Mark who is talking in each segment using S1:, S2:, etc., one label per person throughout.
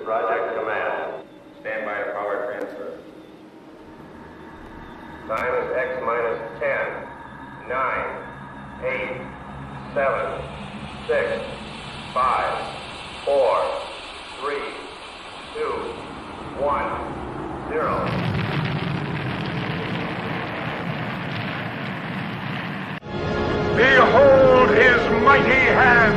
S1: Project Command. Stand by to power transfer. Time is X minus 10, 9, 8, 7, 6, 5, 4, 3, 2, 1, 0.
S2: Behold his mighty hand!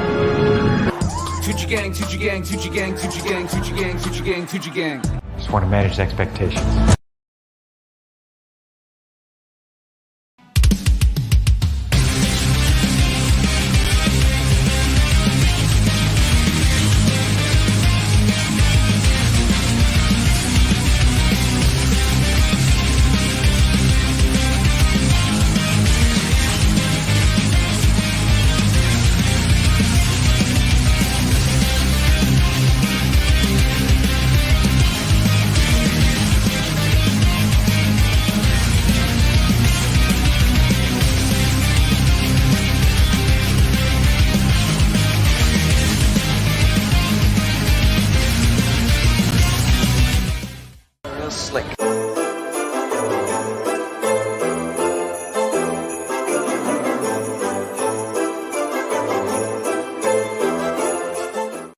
S3: Tucci gang, Tucci gang, Tucci gang, Tucci gang, Tucci gang, Tucci gang, Tucci gang.
S4: Just want to manage expectations.
S5: Slick.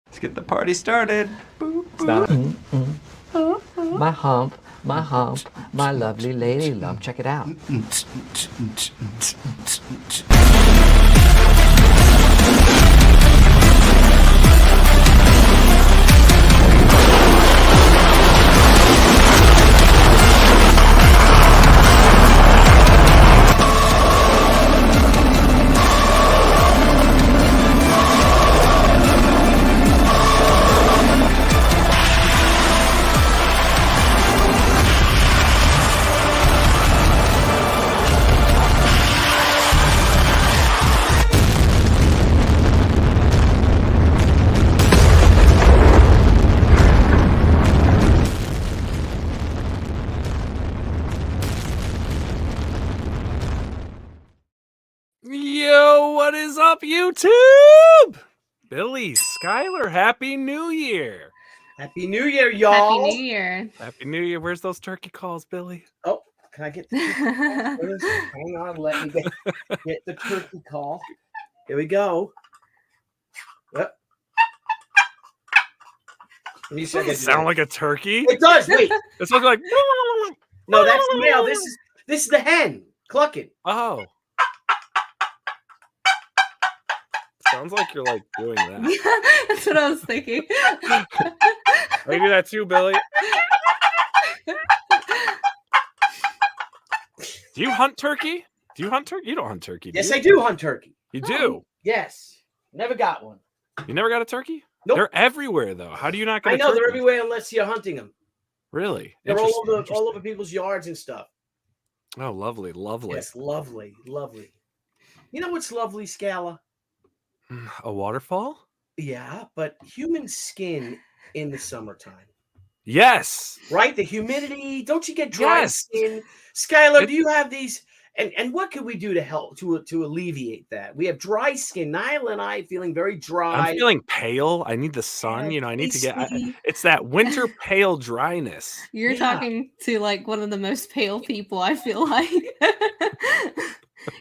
S6: Let's get the party started. Boop, boop.
S5: My hump, my lovely lady lump. Check it out.
S7: Yo, what is up, YouTube? Billy, Skyler, Happy New Year.
S8: Happy New Year, y'all.
S9: Happy New Year.
S7: Happy New Year. Where's those turkey calls, Billy?
S8: Oh, can I get the turkey call? Hang on, let me get the turkey call. Here we go. Yep.
S7: Does it sound like a turkey?
S8: It does. Wait.
S7: This looks like
S8: No, that's the male. This is the hen clucking.
S7: Oh. Sounds like you're like doing that.
S9: That's what I was thinking.
S7: I do that too, Billy. Do you hunt turkey? Do you hunt turkey? You don't hunt turkey, do
S8: Yes,
S7: you?
S8: I do hunt turkey.
S7: You do?
S8: Yes. Never got one.
S7: You never got a turkey?
S8: Nope.
S7: They're everywhere, though. How do you not get
S8: I
S7: a
S8: know
S7: turkey?
S8: they're everywhere unless you're hunting them.
S7: Really?
S8: They're all over people's yards and stuff.
S7: Oh, lovely, lovely.
S8: Yes, lovely, lovely. You know what's lovely, Skylar?
S7: A waterfall?
S8: Yeah, but human skin in the summertime.
S7: Yes.
S8: Right? The humidity. Don't you get dry
S7: Yes.
S8: skin? Skylar, do you have these? And what can we do to help to alleviate that? We have dry skin. Nile and I feeling very dry.
S7: I'm feeling pale. I need the sun. You know, I need to get. It's that winter pale dryness.
S9: You're talking to like one of the most pale people, I feel like.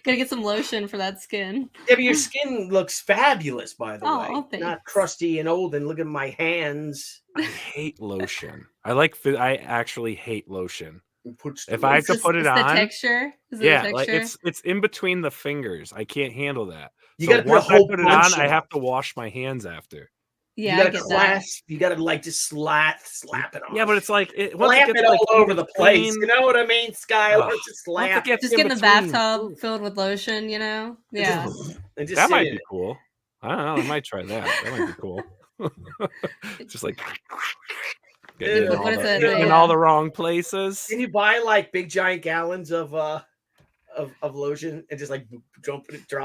S9: Gotta get some lotion for that skin.
S8: Yeah, but your skin looks fabulous, by the way.
S9: Thanks.
S8: Not crusty and old. And look at my hands.
S7: I hate lotion. I actually hate lotion. If I have to
S9: It's
S7: put it
S9: the
S7: on,
S9: texture. Is it
S7: yeah,
S9: the
S7: like
S9: texture?
S7: it's in between the fingers. I can't handle that.
S8: You
S7: So
S8: gotta put a
S7: once I
S8: whole
S7: put it
S8: bunch
S7: on, I
S8: on.
S7: have to wash my hands after.
S9: Yeah,
S8: you
S9: I
S8: gotta
S9: get that.
S8: clasp. You gotta like just slap it on.
S7: Yeah, but it's like once
S8: slap
S7: gets,
S8: it all
S7: like,
S8: over the place.
S7: between-
S8: You know what I mean, Skylar?
S7: Ugh.
S8: Just
S7: Once it
S8: slap.
S7: gets
S9: Just
S7: in
S9: get in the
S7: between-
S9: bathtub filled with lotion, you know? Yeah.
S8: And just
S7: That
S8: sit
S7: might
S8: in
S7: be
S8: it.
S7: cool. I don't know. I might try that. That might be cool. Just like getting
S9: What is it?
S7: in all the wrong places.
S8: Can you buy like big giant gallons of lotion and just like drop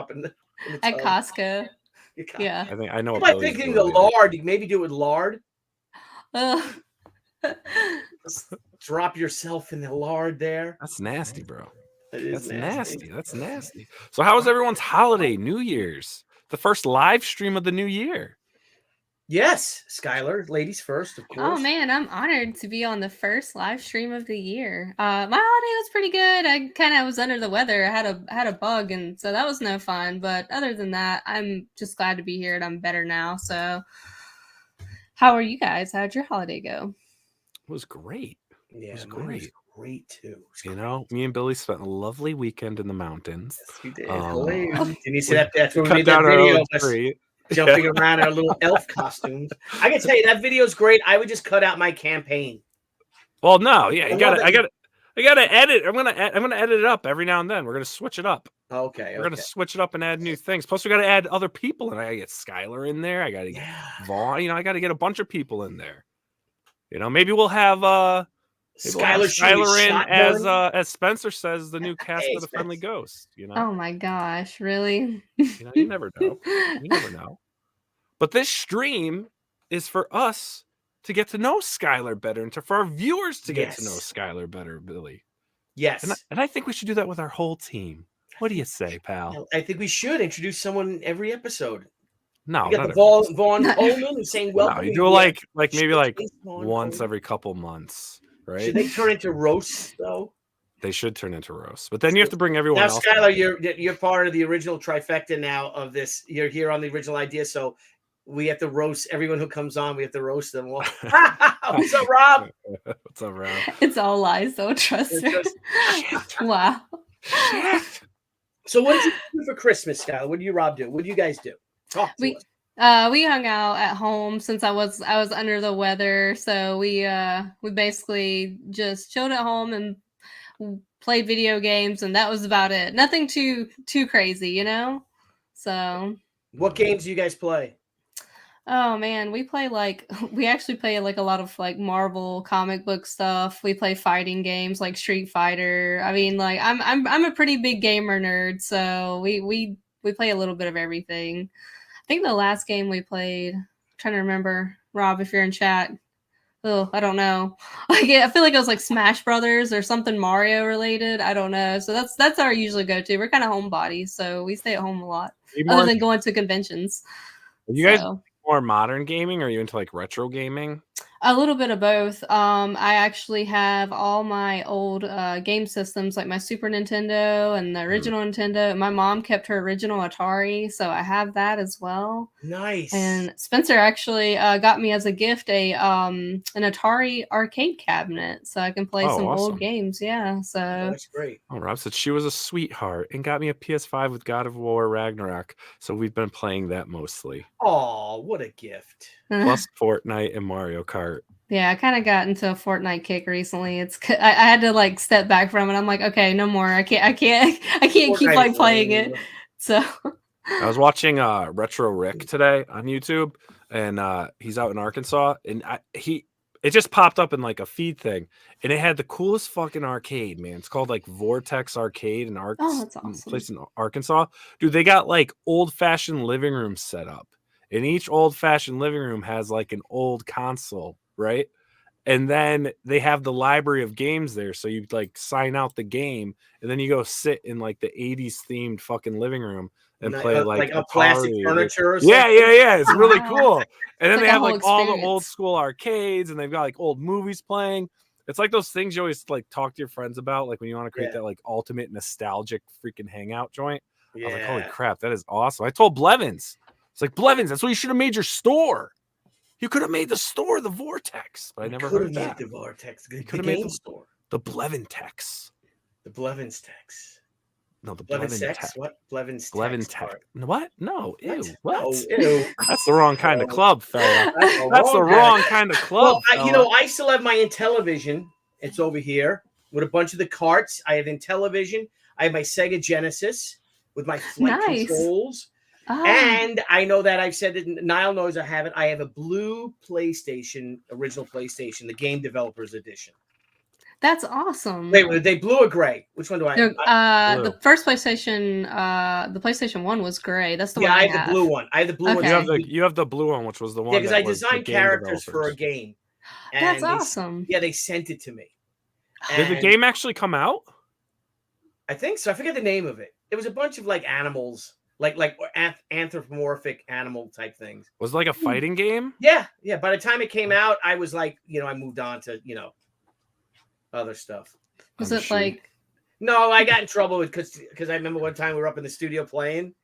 S8: it in the
S9: At
S8: tub?
S9: Costco. Yeah.
S7: I think I know.
S8: I'm
S7: what
S8: like
S7: Billy's
S8: thinking
S7: doing
S8: the
S7: there.
S8: lard. You can maybe do it with lard.
S9: Ugh.
S8: Just drop yourself in the lard there.
S7: That's nasty, bro.
S8: It is
S7: That's nasty. That's nasty. So, how was everyone's holiday, New Year's? The first live stream of the new year.
S8: Yes, Skylar, ladies first, of course.
S9: Oh man, I'm honored to be on the first live stream of the year. My holiday was pretty good. I kind of was under the weather. I had a bug, and so that was no fun. But other than that, I'm just glad to be here, and I'm better now. So, how are you guys? How'd your holiday go?
S7: It was great.
S8: Yeah,
S7: it was
S8: mine
S7: great.
S8: was great too.
S7: You know, me and Billy spent a lovely weekend in the mountains.
S8: Yes, we did.
S9: Oh.
S8: Didn't you see that? That's when we
S7: Cut
S8: made that
S7: down our
S8: video
S7: own
S8: of us
S7: tree.
S8: jumping around in our little elf costumes. I can tell you that video's great. I would just cut out my campaign.
S7: Well, no, yeah,
S8: I
S7: gotta edit. I'm gonna edit it up every now and then. We're gonna switch it up.
S8: Okay.
S7: We're gonna switch it up and add new things. Plus, we gotta add other people, and I gotta get Skylar in there. I gotta get Vaughn. You know, I gotta get a bunch of people in there. You know, maybe we'll have Skylar in as Spencer says, the new cast of the Friendly Ghost. You know.
S9: Oh my gosh, really?
S7: You know, you never know. You never know. But this stream is for us to get to know Skylar better, and for our viewers to get to know Skylar better, Billy.
S8: Yes.
S7: And I think we should do that with our whole team. What do you say, pal?
S8: I think we should introduce someone every episode.
S7: No,
S8: we got the Vaughn Coleman and saying welcome.
S7: No, you do like maybe once every couple months, right?
S8: Should they turn into roasts though?
S7: They should turn into roasts, but then you have to bring everyone else.
S8: Now, Skylar, you're part of the original trifecta now of this. You're here on the original idea, so we have to roast everyone who comes on. We have to roast them. What's up, Rob?
S7: What's up, Rob?
S9: It's all lies, though. Trust me. Wow.
S7: Shit.
S8: So, what did you do for Christmas, Skylar? What did you, Rob, do? What did you guys do? Talk to us.
S9: We hung out at home since I was under the weather, so we basically just chilled at home and played video games, and that was about it. Nothing too crazy, you know. So,
S8: what games do you guys play?
S9: Oh man, we actually play like a lot of like Marvel comic book stuff. We play fighting games like Street Fighter. I mean, like I'm a pretty big gamer nerd, so we play a little bit of everything. I think the last game we played, I'm trying to remember, Rob, if you're in chat. Oh, I don't know. I feel like it was like Smash Brothers or something Mario related. I don't know. So that's our usually go to. We're kind of homebodies, so we stay at home a lot, other than going to conventions.
S7: Are you guys more modern gaming, or are you into like retro gaming?
S9: A little bit of both. I actually have all my old game systems, like my Super Nintendo and the original Nintendo. My mom kept her original Atari, so I have that as well.
S8: Nice.
S9: And Spencer actually got me as a gift an Atari arcade cabinet, so I can play some old games. Yeah, so
S8: that's great.
S7: Oh, Rob said she was a sweetheart and got me a PS5 with God of War Ragnarok, so we've been playing that mostly.
S8: Oh, what a gift!
S7: Plus Fortnite and Mario Kart.
S9: Yeah, I kind of got into a Fortnite kick recently. I had to like step back from it. I'm like, okay, no more. I can't keep like playing it. So
S7: I was watching Retro Rick today on YouTube, and he's out in Arkansas, and it just popped up in like a feed thing, and it had the coolest fucking arcade, man. It's called like Vortex Arcade in
S9: that's awesome.
S7: Place in Arkansas. Dude, they got like old-fashioned living rooms set up. And each old-fashioned living room has like an old console, right? And then they have the library of games there. So you like sign out the game, and then you go sit in like the 80s themed fucking living room and play like
S8: a plastic furniture or something.
S7: Yeah. It's really cool. And then
S9: like
S7: they have like all the
S9: experience.
S7: old school arcades, and they've got like old movies playing. It's like those things you always like talk to your friends about, like when you want to create that like ultimate nostalgic freaking hangout joint. I was like, holy crap, that is awesome. I told Blevins. It's like, Blevins, that's what you should have made your store. You could have made the store the Vortex, but I never heard that.
S8: The Vortex.
S7: You could have made the store. The Blevintex.
S8: The Blevinstex.
S7: No, the
S8: Blevinstex. What? Blevinstex.
S7: Blevintex. What? No. Ew. What?
S8: Oh, ew.
S7: That's the wrong kind of club, fella. That's the wrong kind of club.
S8: Well, I still have my Intellivision. It's over here with a bunch of the carts. I have Intellivision. I have my Sega Genesis with my flight controls.
S9: Oh.
S8: And I know that I've said that Nile knows I have it. I have a blue PlayStation, original PlayStation, the Game Developers Edition.
S9: That's awesome.
S8: Wait, were they blue or gray? Which one do I have?
S9: The first PlayStation, the PlayStation 1 was gray. That's the one I have.
S8: I have the blue one. I have the blue one.
S7: You have the blue one, which was the one.
S8: Yeah, because I designed characters for a game.
S9: That's awesome.
S8: They sent it to me.
S7: Did the game actually come out?
S8: I think so. I forget the name of it. It was a bunch of like animals. like anthropomorphic animal type things.
S7: Was it like a fighting game?
S8: Yeah. By the time it came out, I was like, I moved on to other stuff.
S9: Was it like?
S8: No, I got in trouble because I remember one time we were up in the studio playing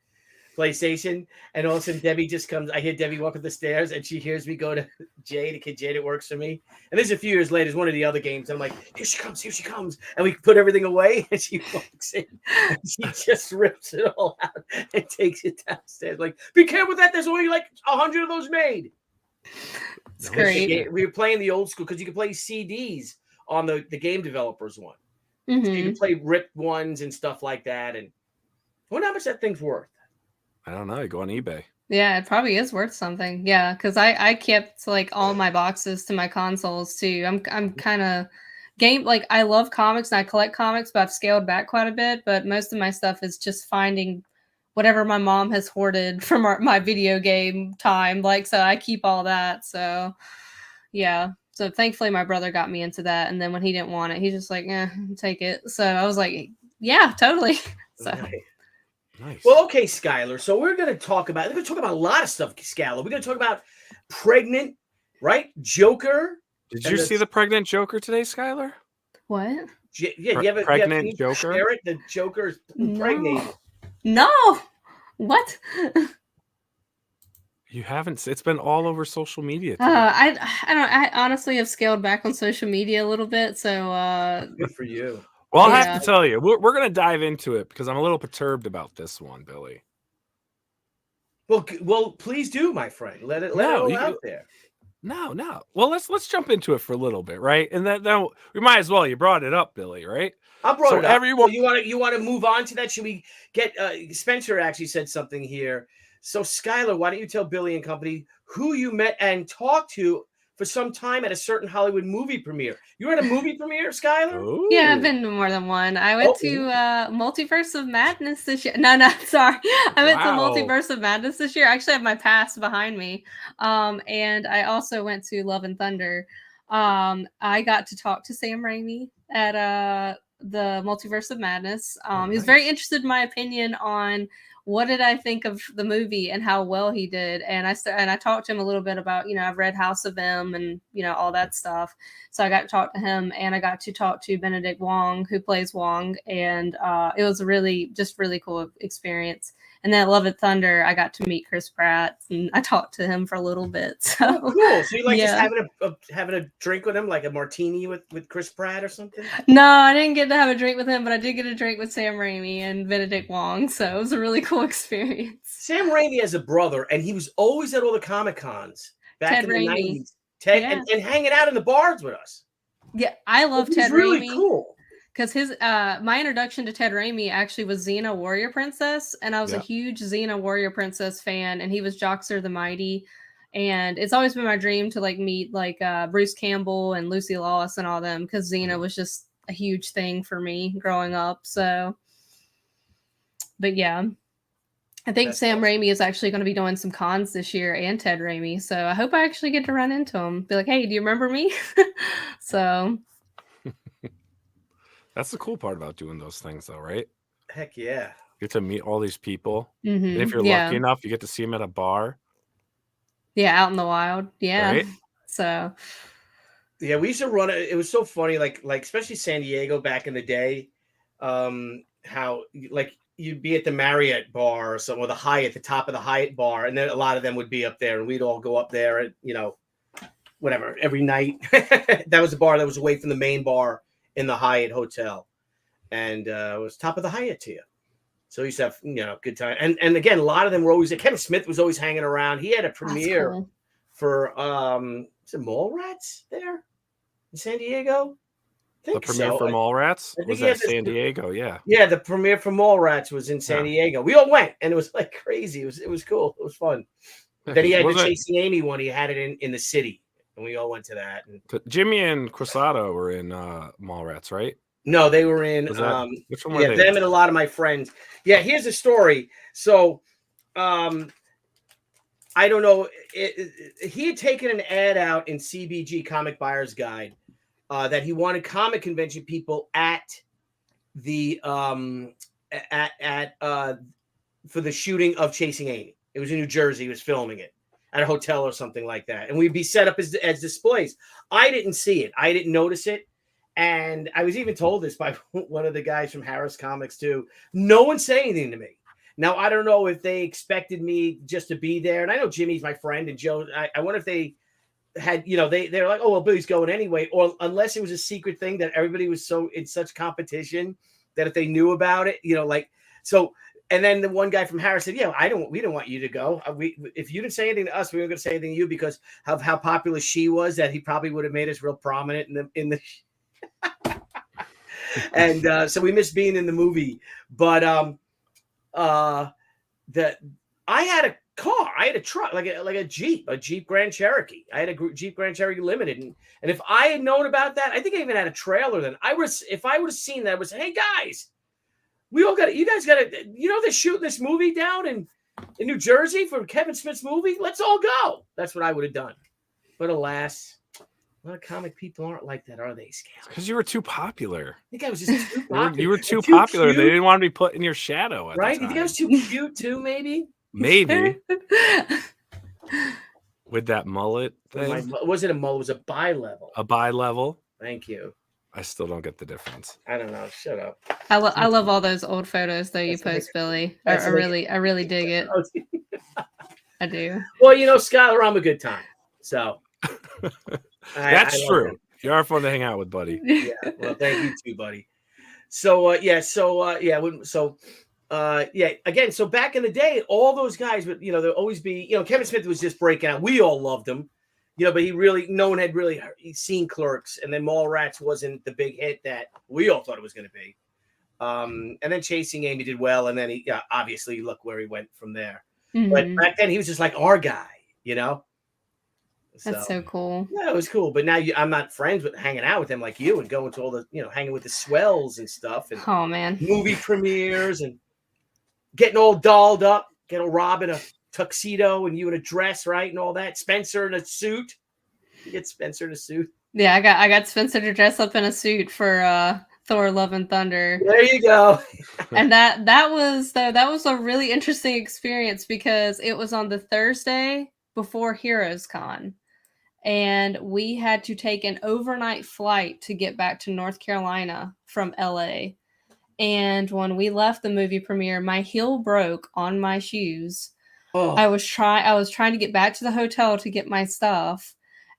S8: PlayStation, and all of a sudden Debbie just comes. I hear Debbie walk up the stairs, and she hears me go to Jay, the kid Jay that works for me. And this is a few years later. It's one of the other games. I'm like, here she comes, and we put everything away, and she walks in, and she just rips it all out and takes it downstairs. Like, be careful with that. There's only like 100 of those made.
S9: It's great.
S8: We were playing the old school because you could play CDs on the game developers one.
S9: Mm-hmm.
S8: So you can play ripped ones and stuff like that. And I wonder how much that thing's worth.
S7: I don't know. You go on eBay.
S9: Yeah, it probably is worth something. Yeah, because I kept like all my boxes to my consoles too. I'm kind of I love comics and I collect comics, but I've scaled back quite a bit. But most of my stuff is just finding whatever my mom has hoarded from my video game time. Like, so I keep all that. So yeah. So thankfully my brother got me into that. And then when he didn't want it, he's just like, take it. So I was like, yeah, totally. So.
S7: Nice.
S8: Well, okay, Skylar. So we're going to talk about a lot of stuff, Skylar. We're going to talk about pregnant, right? Joker.
S7: Did you see the pregnant Joker today, Skylar?
S9: What?
S8: Yeah, you have
S7: pregnant Joker?
S8: Share it? The Joker's pregnant.
S9: No. What?
S7: You haven't. It's been all over social media.
S9: I don't. I honestly have scaled back on social media a little bit. So
S8: good for you.
S7: Well, I'll have to tell you, we're going to dive into it because I'm a little perturbed about this one, Billy.
S8: Well, please do, my friend. Let it all out there.
S7: No. Well, let's jump into it for a little bit, right? And then we might as well. You brought it up, Billy, right?
S8: I brought it up.
S7: Everyone,
S8: you want to move on to that? Should we get Spencer actually said something here. So, Skylar, why don't you tell Billy and company who you met and talked to for some time at a certain Hollywood movie premiere? You were at a movie premiere, Skylar?
S7: Ooh.
S9: Yeah, I've been to more than one. I went to Multiverse of Madness this year. No, sorry. I went to Multiverse of Madness this year. I actually have my pass behind me. And I also went to Love and Thunder. I got to talk to Sam Raimi at the Multiverse of Madness. He was very interested in my opinion on what did I think of the movie and how well he did. And I talked to him a little bit about, I've read House of M and, all that stuff. So I got to talk to him and I got to talk to Benedict Wong, who plays Wong. And it was a really cool experience. And then at Love and Thunder, I got to meet Chris Pratt and I talked to him for a little bit. So
S8: cool. So you just having a drink with him, like a martini with Chris Pratt or something?
S9: No, I didn't get to have a drink with him, but I did get a drink with Sam Raimi and Benedict Wong. So it was a really cool experience. Sam
S8: Raimi has a brother, and he was always at all the Comic Cons back in the 90s. Ted, and hanging out in the bars with us.
S9: Yeah, I love Ted Raimi.
S8: Really cool.
S9: Because my introduction to Ted Raimi actually was Xena Warrior Princess, and I was a huge Xena Warrior Princess fan, and he was Joxer the Mighty, and it's always been my dream to meet Bruce Campbell and Lucy Lawless and all them, because Xena was just a huge thing for me growing up. So, but yeah, I think Sam Raimi is actually going to be doing some cons this year, and Ted Raimi, so I hope I actually get to run into him, be like, hey, do you remember me? So.
S7: That's the cool part about doing those things, though, right?
S8: Heck yeah.
S7: You get to meet all these people.
S9: Mm-hmm.
S7: And if you're lucky enough, you get to see them at a bar.
S9: Yeah, out in the wild. Yeah.
S7: Right?
S9: So.
S8: Yeah, we used to run it. It was so funny, like especially San Diego back in the day, how you'd be at the Marriott bar or something, or the Hyatt, the top of the Hyatt bar, and then a lot of them would be up there, and we'd all go up there at, whatever, every night. That was the bar that was away from the main bar in the Hyatt Hotel, and it was top of the Hyatt to you. So we used to have, good time. And again, a lot of them were always, Kevin Smith was always hanging around. He had a premiere for, is it Mallrats there in San Diego?
S7: The premiere for Mallrats was at San Diego, yeah.
S8: Yeah, the premiere for Mallrats was in San Diego. We all went, and it was like crazy. It was cool. It was fun. Then he had the Chasing Amy one. He had it in the city. And we all went to that. And
S7: Jimmy and Crusato were in Mallrats, right?
S8: No, they were in.
S7: Which one were they?
S8: Them and a lot of my friends. Yeah, here's a story. So, I don't know. He had taken an ad out in CBG Comic Buyer's Guide that he wanted comic convention people at the for the shooting of Chasing Amy. It was in New Jersey. He was filming it at a hotel or something like that. And we'd be set up as displays. I didn't see it. I didn't notice it. And I was even told this by one of the guys from Harris Comics too. No one said anything to me. Now, I don't know if they expected me just to be there. And I know Jimmy's my friend and Joe. I wonder if they had, they're like, oh, well, Billy's going anyway. Or unless it was a secret thing that everybody was so in such competition that if they knew about it, so. And then the one guy from Harris said, yeah, we don't want you to go. If you didn't say anything to us, we weren't going to say anything to you because of how popular she was, that he probably would have made us real prominent in the and so we missed being in the movie. But I had a car, I had a truck, like a Jeep Grand Cherokee. I had a Jeep Grand Cherokee Limited, and if I had known about that, I think I even had a trailer then. If I would have seen that, I would say, hey guys, you guys got to, they're shooting this movie down in New Jersey for Kevin Smith's movie. Let's all go. That's what I would have done. But alas, a lot of comic people aren't like that, are they, Skylar?
S7: Because you were too popular.
S8: I think I was just too popular.
S7: You were too popular. Cute. They didn't want to be put in your shadow.
S8: Right? You think I was too cute too, maybe?
S7: Maybe. With that mullet thing?
S8: Was it a mullet? It was a bi-level.
S7: A bi-level?
S8: Thank you.
S7: I still don't get the difference.
S8: I don't know. Shut up.
S9: I love all those old photos though you post, Billy. I really dig it. I do.
S8: Well, Skylar, I'm a good time. So
S7: that's true. You are fun to hang out with, buddy.
S8: Yeah. Well, thank you too, buddy. So again, so back in the day, all those guys would, there'll always be, Kevin Smith was just breaking out. We all loved him. But no one had really seen Clerks, and then Mallrats wasn't the big hit that we all thought it was going to be. And then Chasing Amy did well, and then he obviously look where he went from there. Mm-hmm. But back then he was just like our guy,
S9: That's so cool.
S8: Yeah, it was cool. But now I'm not friends with hanging out with him like you and going to all the, hanging with the swells and stuff. And
S9: oh man,
S8: movie premieres and getting all dolled up, Rob in a tuxedo and you in a dress, right, and all that. Spencer in a suit. You get Spencer in a suit.
S9: Yeah, I got Spencer to dress up in a suit for Thor: Love and Thunder.
S8: There you go.
S9: And that was a really interesting experience because it was on the Thursday before Heroes Con, and we had to take an overnight flight to get back to North Carolina from LA. And when we left the movie premiere, my heel broke on my shoes. Oh. I was trying to get back to the hotel to get my stuff.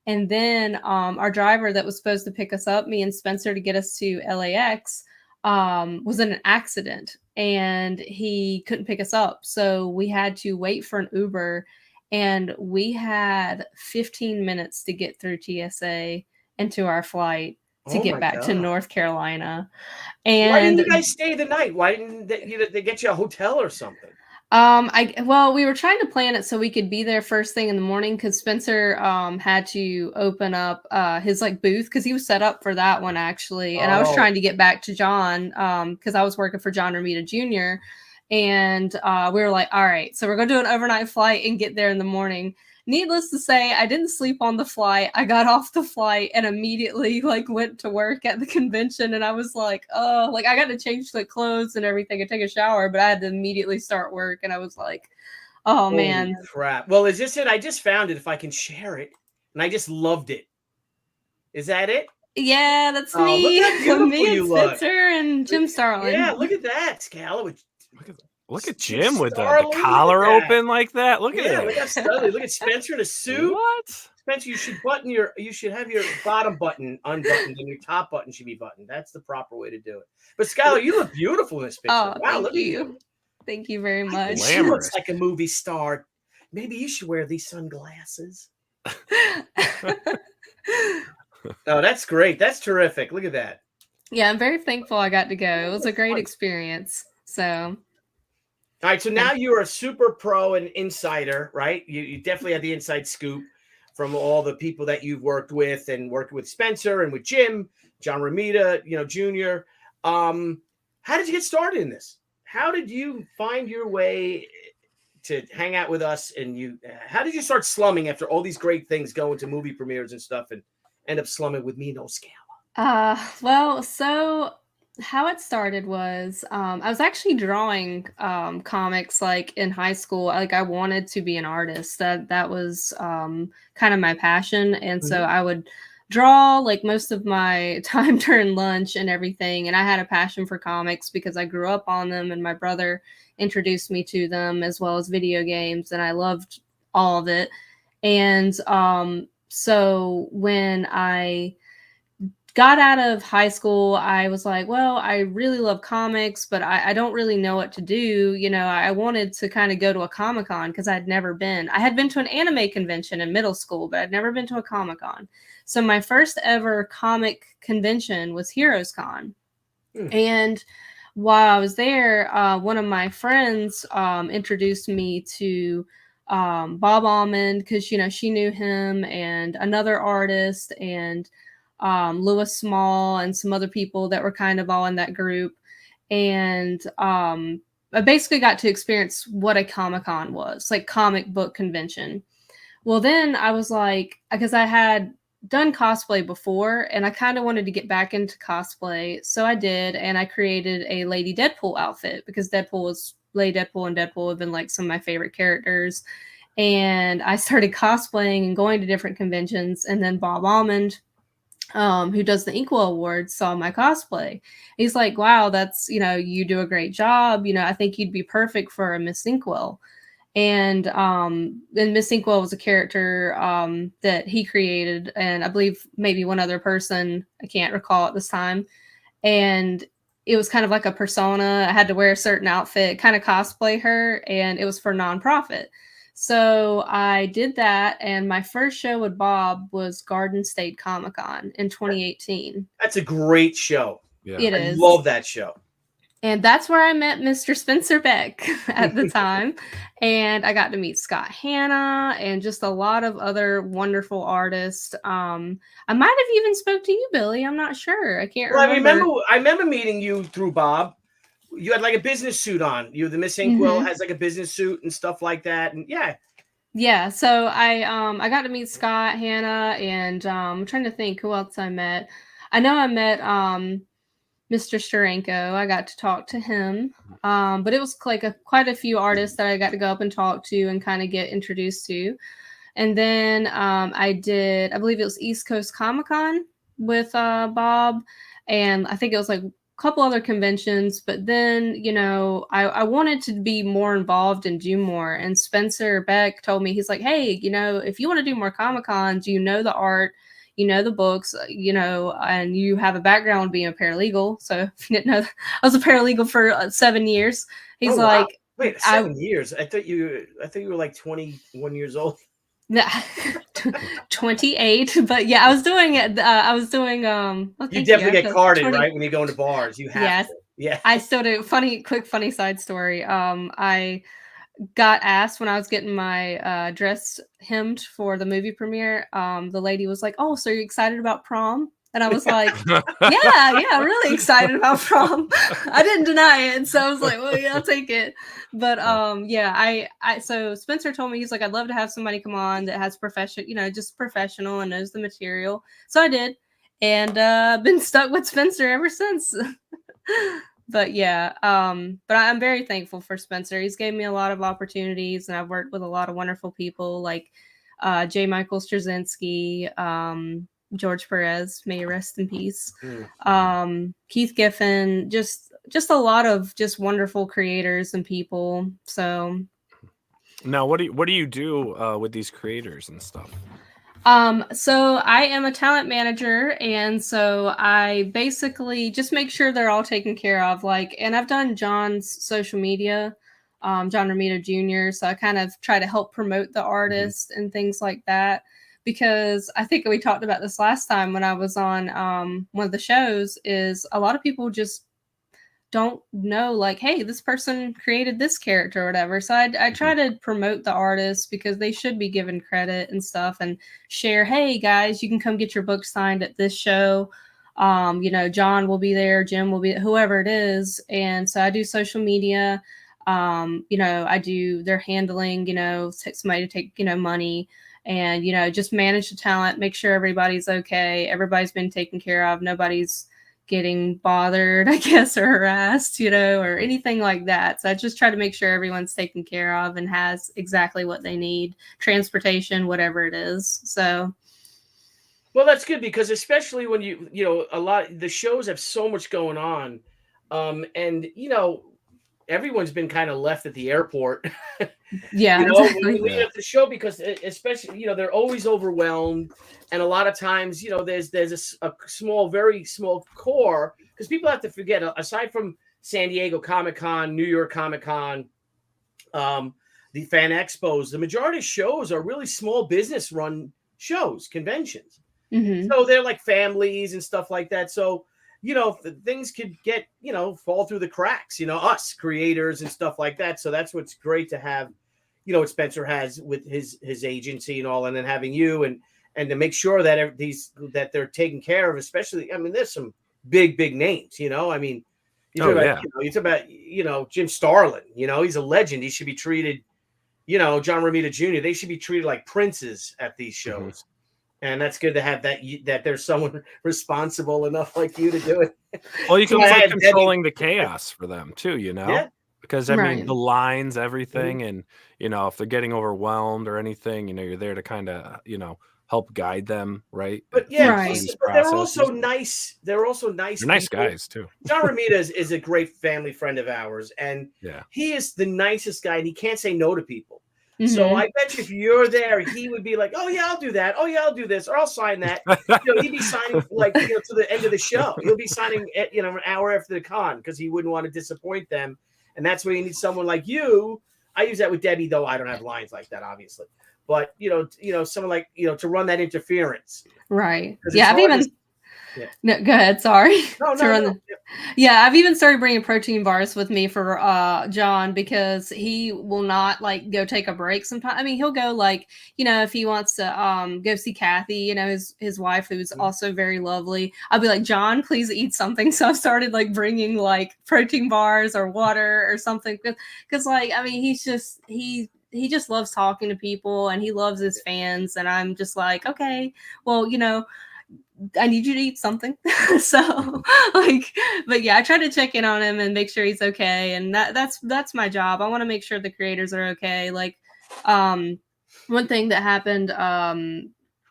S9: And then our driver that was supposed to pick us up, me and Spencer, to get us to LAX, was in an accident and he couldn't pick us up. So we had to wait for an Uber, and we had 15 minutes to get through TSA and to our flight to get back to North Carolina. And
S8: why didn't you guys stay the night? Why didn't they get you a hotel or something?
S9: We were trying to plan it so we could be there first thing in the morning because Spencer had to open up his booth because he was set up for that one actually, and I was trying to get back to John because I was working for John Romita Jr. and we were like, all right, so we're gonna do an overnight flight and get there in the morning. Needless to say, I didn't sleep on the flight. I got off the flight and immediately went to work at the convention, and I was like, oh, I got to change the clothes and everything and take a shower, but I had to immediately start work, and I was like, oh man,
S8: crap. Well, is this it? I just found it. If I can share it, and I just loved it. Is that it?
S9: Yeah, that's me.
S8: Look how
S9: me and
S8: Spencer
S9: and Jim Starlin.
S8: Yeah, look at that, Skylar.
S7: Look at Jim with the collar open like that. Look at it.
S8: Look at look at Spencer in a suit.
S7: What?
S8: Spencer, you should have your bottom button unbuttoned and your top button should be buttoned. That's the proper way to do it. But Skylar, you look beautiful in this picture.
S9: Oh,
S8: wow,
S9: look at you. Thank you very much.
S8: She looks like a movie star. Maybe you should wear these sunglasses. Oh, that's great. That's terrific. Look at that.
S9: Yeah, I'm very thankful I got to go. It was a great experience. So
S8: all right, so now you're a super pro and insider, right? You definitely have the inside scoop from all the people that you've worked with and worked with Spencer and with Jim, John Romita, Jr. How did you get started in this? How did you find your way to hang out with us? And how did you start slumming after all these great things, going to movie premieres and stuff, and end up slumming with me, no Skylar?
S9: how it started was I was actually drawing comics like in high school. Like I wanted to be an artist. That was kind of my passion, and so I would draw like most of my time during lunch and everything. And I had a passion for comics because I grew up on them, and my brother introduced me to them as well as video games, and I loved all of it. And so when I got out of high school, I was like, well, I really love comics, but I don't really know what to do. You know, I wanted to kind of go to a Comic-Con because I'd never been. I had been to an anime convention in middle school, but I'd never been to a Comic-Con. So my first ever comic convention was Heroes Con. And while I was there, one of my friends introduced me to Bob Almond because, you know, she knew him, and another artist, and Lewis Small, and some other people that were kind of all in that group. And I basically got to experience what a Comic-Con was, like comic book convention. Well, then I was like, because I had done cosplay before and I kind of wanted to get back into cosplay. So I did, and I created a Lady Deadpool outfit because Lady Deadpool and Deadpool have been like some of my favorite characters. And I started cosplaying and going to different conventions, and then Bob Almond, who does the Inkwell Awards, saw my cosplay. He's like, wow, that's, you know, you do a great job. You know, I think you'd be perfect for a Miss Inkwell. And then Miss Inkwell was a character that he created, and I believe maybe one other person, I can't recall at this time. And it was kind of like a persona. I had to wear a certain outfit, kind of cosplay her, and it was for nonprofit. So I did that, and my first show with Bob was Garden State Comic-Con in 2018.
S8: That's a great show.
S7: Yeah.
S9: It
S8: I
S9: is.
S8: love that show.
S9: And that's where I met Mr. Spencer Beck at the time. And I got to meet Scott Hanna and just a lot of other wonderful artists. I might have even spoke to you, Billy. I'm not sure. I can't remember.
S8: I remember meeting you through Bob. You had like a business suit on. The Miss Inkwell has like a business suit and stuff like that. And
S9: yeah. So I got to meet Scott Hanna, and I'm trying to think who else I met. I know I met Mr. Steranko. I got to talk to him. But it was like quite a few artists that I got to go up and talk to and kind of get introduced to. And then I believe it was East Coast Comic-Con with Bob. And I think it was like a couple other conventions. But then, you know, I wanted to be more involved and do more. And Spencer Beck told me, he's like, hey, you know, if you want to do more Comic-Cons, you know the art, you know the books, you know, and you have a background being a paralegal. So if you didn't know, I was a paralegal for 7 years. He's like,
S8: wow. Wait, 7 years? I thought you were like 21 years old.
S9: Yeah, 28. But yeah, I was doing it.
S8: You definitely get carded, right? When you go into bars, you have to. Yeah.
S9: I still do. Quick funny side story. I got asked when I was getting my dress hemmed for the movie premiere. The lady was like, "Oh, so you're excited about prom?" And I was like, yeah, really excited about prom. I didn't deny it. So I was like, well, yeah, I'll take it. But so Spencer told me, he's like, I'd love to have somebody come on that has just professional and knows the material. So I did, and been stuck with Spencer ever since. But yeah, but I'm very thankful for Spencer. He's gave me a lot of opportunities, and I've worked with a lot of wonderful people like J. Michael Straczynski, George Perez, may he rest in peace. Keith Giffen, just a lot of just wonderful creators and people. So
S7: now what do you do with these creators and stuff?
S9: So I am a talent manager, and so I basically just make sure they're all taken care of. And I've done John's social media, John Romita Jr. So I kind of try to help promote the artist and things like that. Because I think we talked about this last time when I was on one of the shows, is a lot of people just don't know, like, hey, this person created this character or whatever. So I try to promote the artists because they should be given credit and stuff, and share, hey, guys, you can come get your book signed at this show. John will be there, Jim will be, whoever it is. And so I do social media. I do their handling, somebody to take, money. And, just manage the talent, make sure everybody's okay. Everybody's been taken care of. Nobody's, getting bothered, I guess, or harassed, or anything like that. So I just try to make sure everyone's taken care of and has exactly what they need, transportation, whatever it is. So.
S8: Well, that's good because especially when the shows have so much going on, and everyone's been kind of left at the airport.
S9: Yeah,
S8: when
S9: exactly.
S8: we lead up the show because especially they're always overwhelmed, and a lot of times there's a very small core because people have to forget aside from San Diego Comic-Con, New York Comic-Con, the fan expos, the majority of shows are really small business run shows, conventions.
S9: Mm-hmm.
S8: So they're like families and stuff like that. So, things could get, fall through the cracks, us creators and stuff like that. So that's what's great to have, what Spencer has with his agency and all, and then having you and to make sure that that they're taken care of, especially, I mean, there's some big names, I mean, you talk about Jim Starlin, he's a legend. He should be treated, John Romita Jr., they should be treated like princes at these shows. Mm-hmm. And that's good to have that there's someone responsible enough like you to do it.
S7: Well, you can like controlling the chaos for them too,
S8: Yeah.
S7: Because I mean the lines, everything, mm-hmm. and if they're getting overwhelmed or anything, you're there to kind of help guide them, right?
S8: But but they're also nice. They're also nice.
S7: They're nice guys too.
S8: John Romita is a great family friend of ours, and he is the nicest guy, and he can't say no to people. Mm-hmm. So I bet you if you're there, he would be like, "Oh yeah, I'll do that. Oh yeah, I'll do this, or I'll sign that." He'd be signing to the end of the show. He'll be signing at an hour after the con because he wouldn't want to disappoint them. And that's where you need someone like you. I use that with Debbie, though I don't have lines like that, obviously. But someone like to run that interference.
S9: Right. Yeah, I've even. No, go ahead. Sorry.
S8: No.
S9: Yeah, I've even started bringing protein bars with me for John because he will not go take a break sometimes. I mean, he'll go if he wants to go see Kathy, his wife, who's also very lovely. I'll be like, John, please eat something. So I've started bringing protein bars or water or something because I mean, he just loves talking to people and he loves his fans. And I'm just like, okay, well, I need you to eat something. So but yeah, I try to check in on him and make sure he's okay. And that's my job. I want to make sure the creators are okay. One thing that happened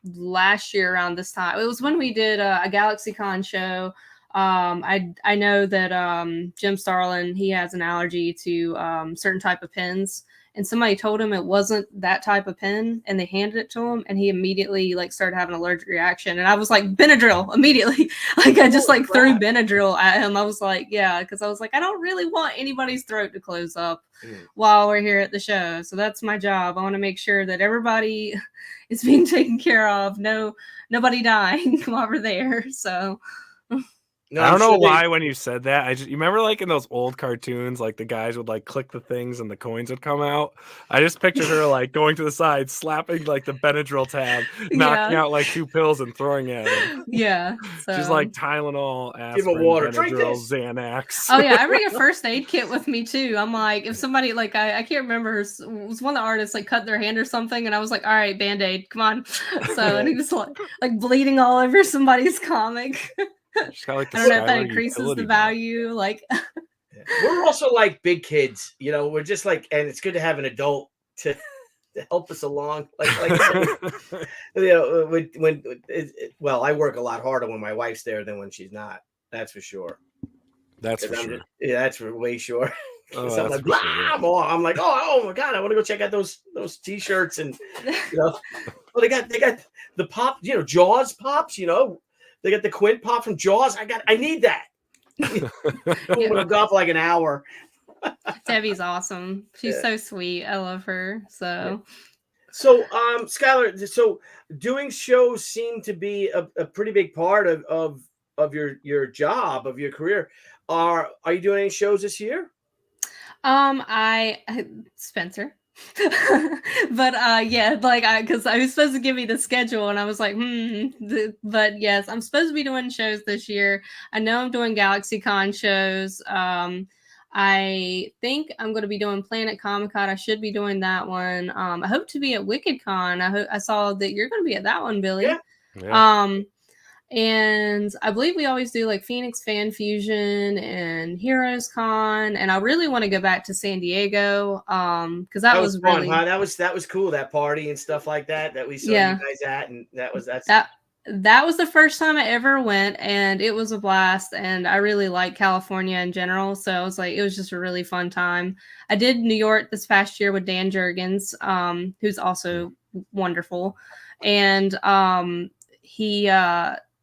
S9: last year around this time, it was when we did a GalaxyCon show. I know that Jim Starlin, he has an allergy to certain type of pens. And somebody told him it wasn't that type of pen, and they handed it to him, and he immediately started having an allergic reaction. And I was like, Benadryl immediately. I just threw Benadryl at him. I was like, yeah, because I was like, I don't really want anybody's throat to close up while we're here at the show. So that's my job. I want to make sure that everybody is being taken care of. Nobody dying while we're there. So.
S7: No, I don't know why when you said that. You remember in those old cartoons, the guys would click the things and the coins would come out. I just pictured her going to the side, slapping the Benadryl tab, knocking out 2 pills and throwing at him.
S9: Yeah, so.
S7: She's Tylenol, aspirin,
S8: water,
S7: Benadryl, Xanax.
S9: Oh yeah, I bring a first aid kit with me too. I'm if somebody I can't remember, it was one of the artists cut their hand or something, and I was like, all right, Band-Aid, come on. So and he was bleeding all over somebody's comic. I don't know if that increases the value.
S8: We're also big kids, we're just and it's good to have an adult to help us along. Well, I work a lot harder when my wife's there than when she's not. That's for sure.
S7: That's for sure.
S8: That's for way sure.
S7: Oh,
S8: I'm I'm like, oh my god, I want to go check out those t-shirts and well, they got the pop, Jaws pops, They got the Quint pop from Jaws. I need that. We'll go for an hour.
S9: Debbie's awesome. She's so sweet. I love her. So
S8: Skylar, so doing shows seem to be a pretty big part of your job, of your career. Are you doing any shows this year?
S9: Spencer. But because I was supposed to give me the schedule and I was like, but yes, I'm supposed to be doing shows this year. I know I'm doing GalaxyCon shows. I think I'm going to be doing Planet Comic-Con. I should be doing that one. I hope to be at WickedCon. I saw that you're going to be at that one, Billy.
S8: Yeah.
S9: And I believe we always do like Phoenix Fan Fusion and Heroes Con, and I really want to go back to San Diego because that was
S8: fun,
S9: really
S8: huh? That was cool, that party and stuff like that we saw you guys at, and
S9: that was the first time I ever went, and it was a blast, and I really like California in general, so I was like, it was just a really fun time. I did New York this past year with Dan Jurgens, who's also wonderful, and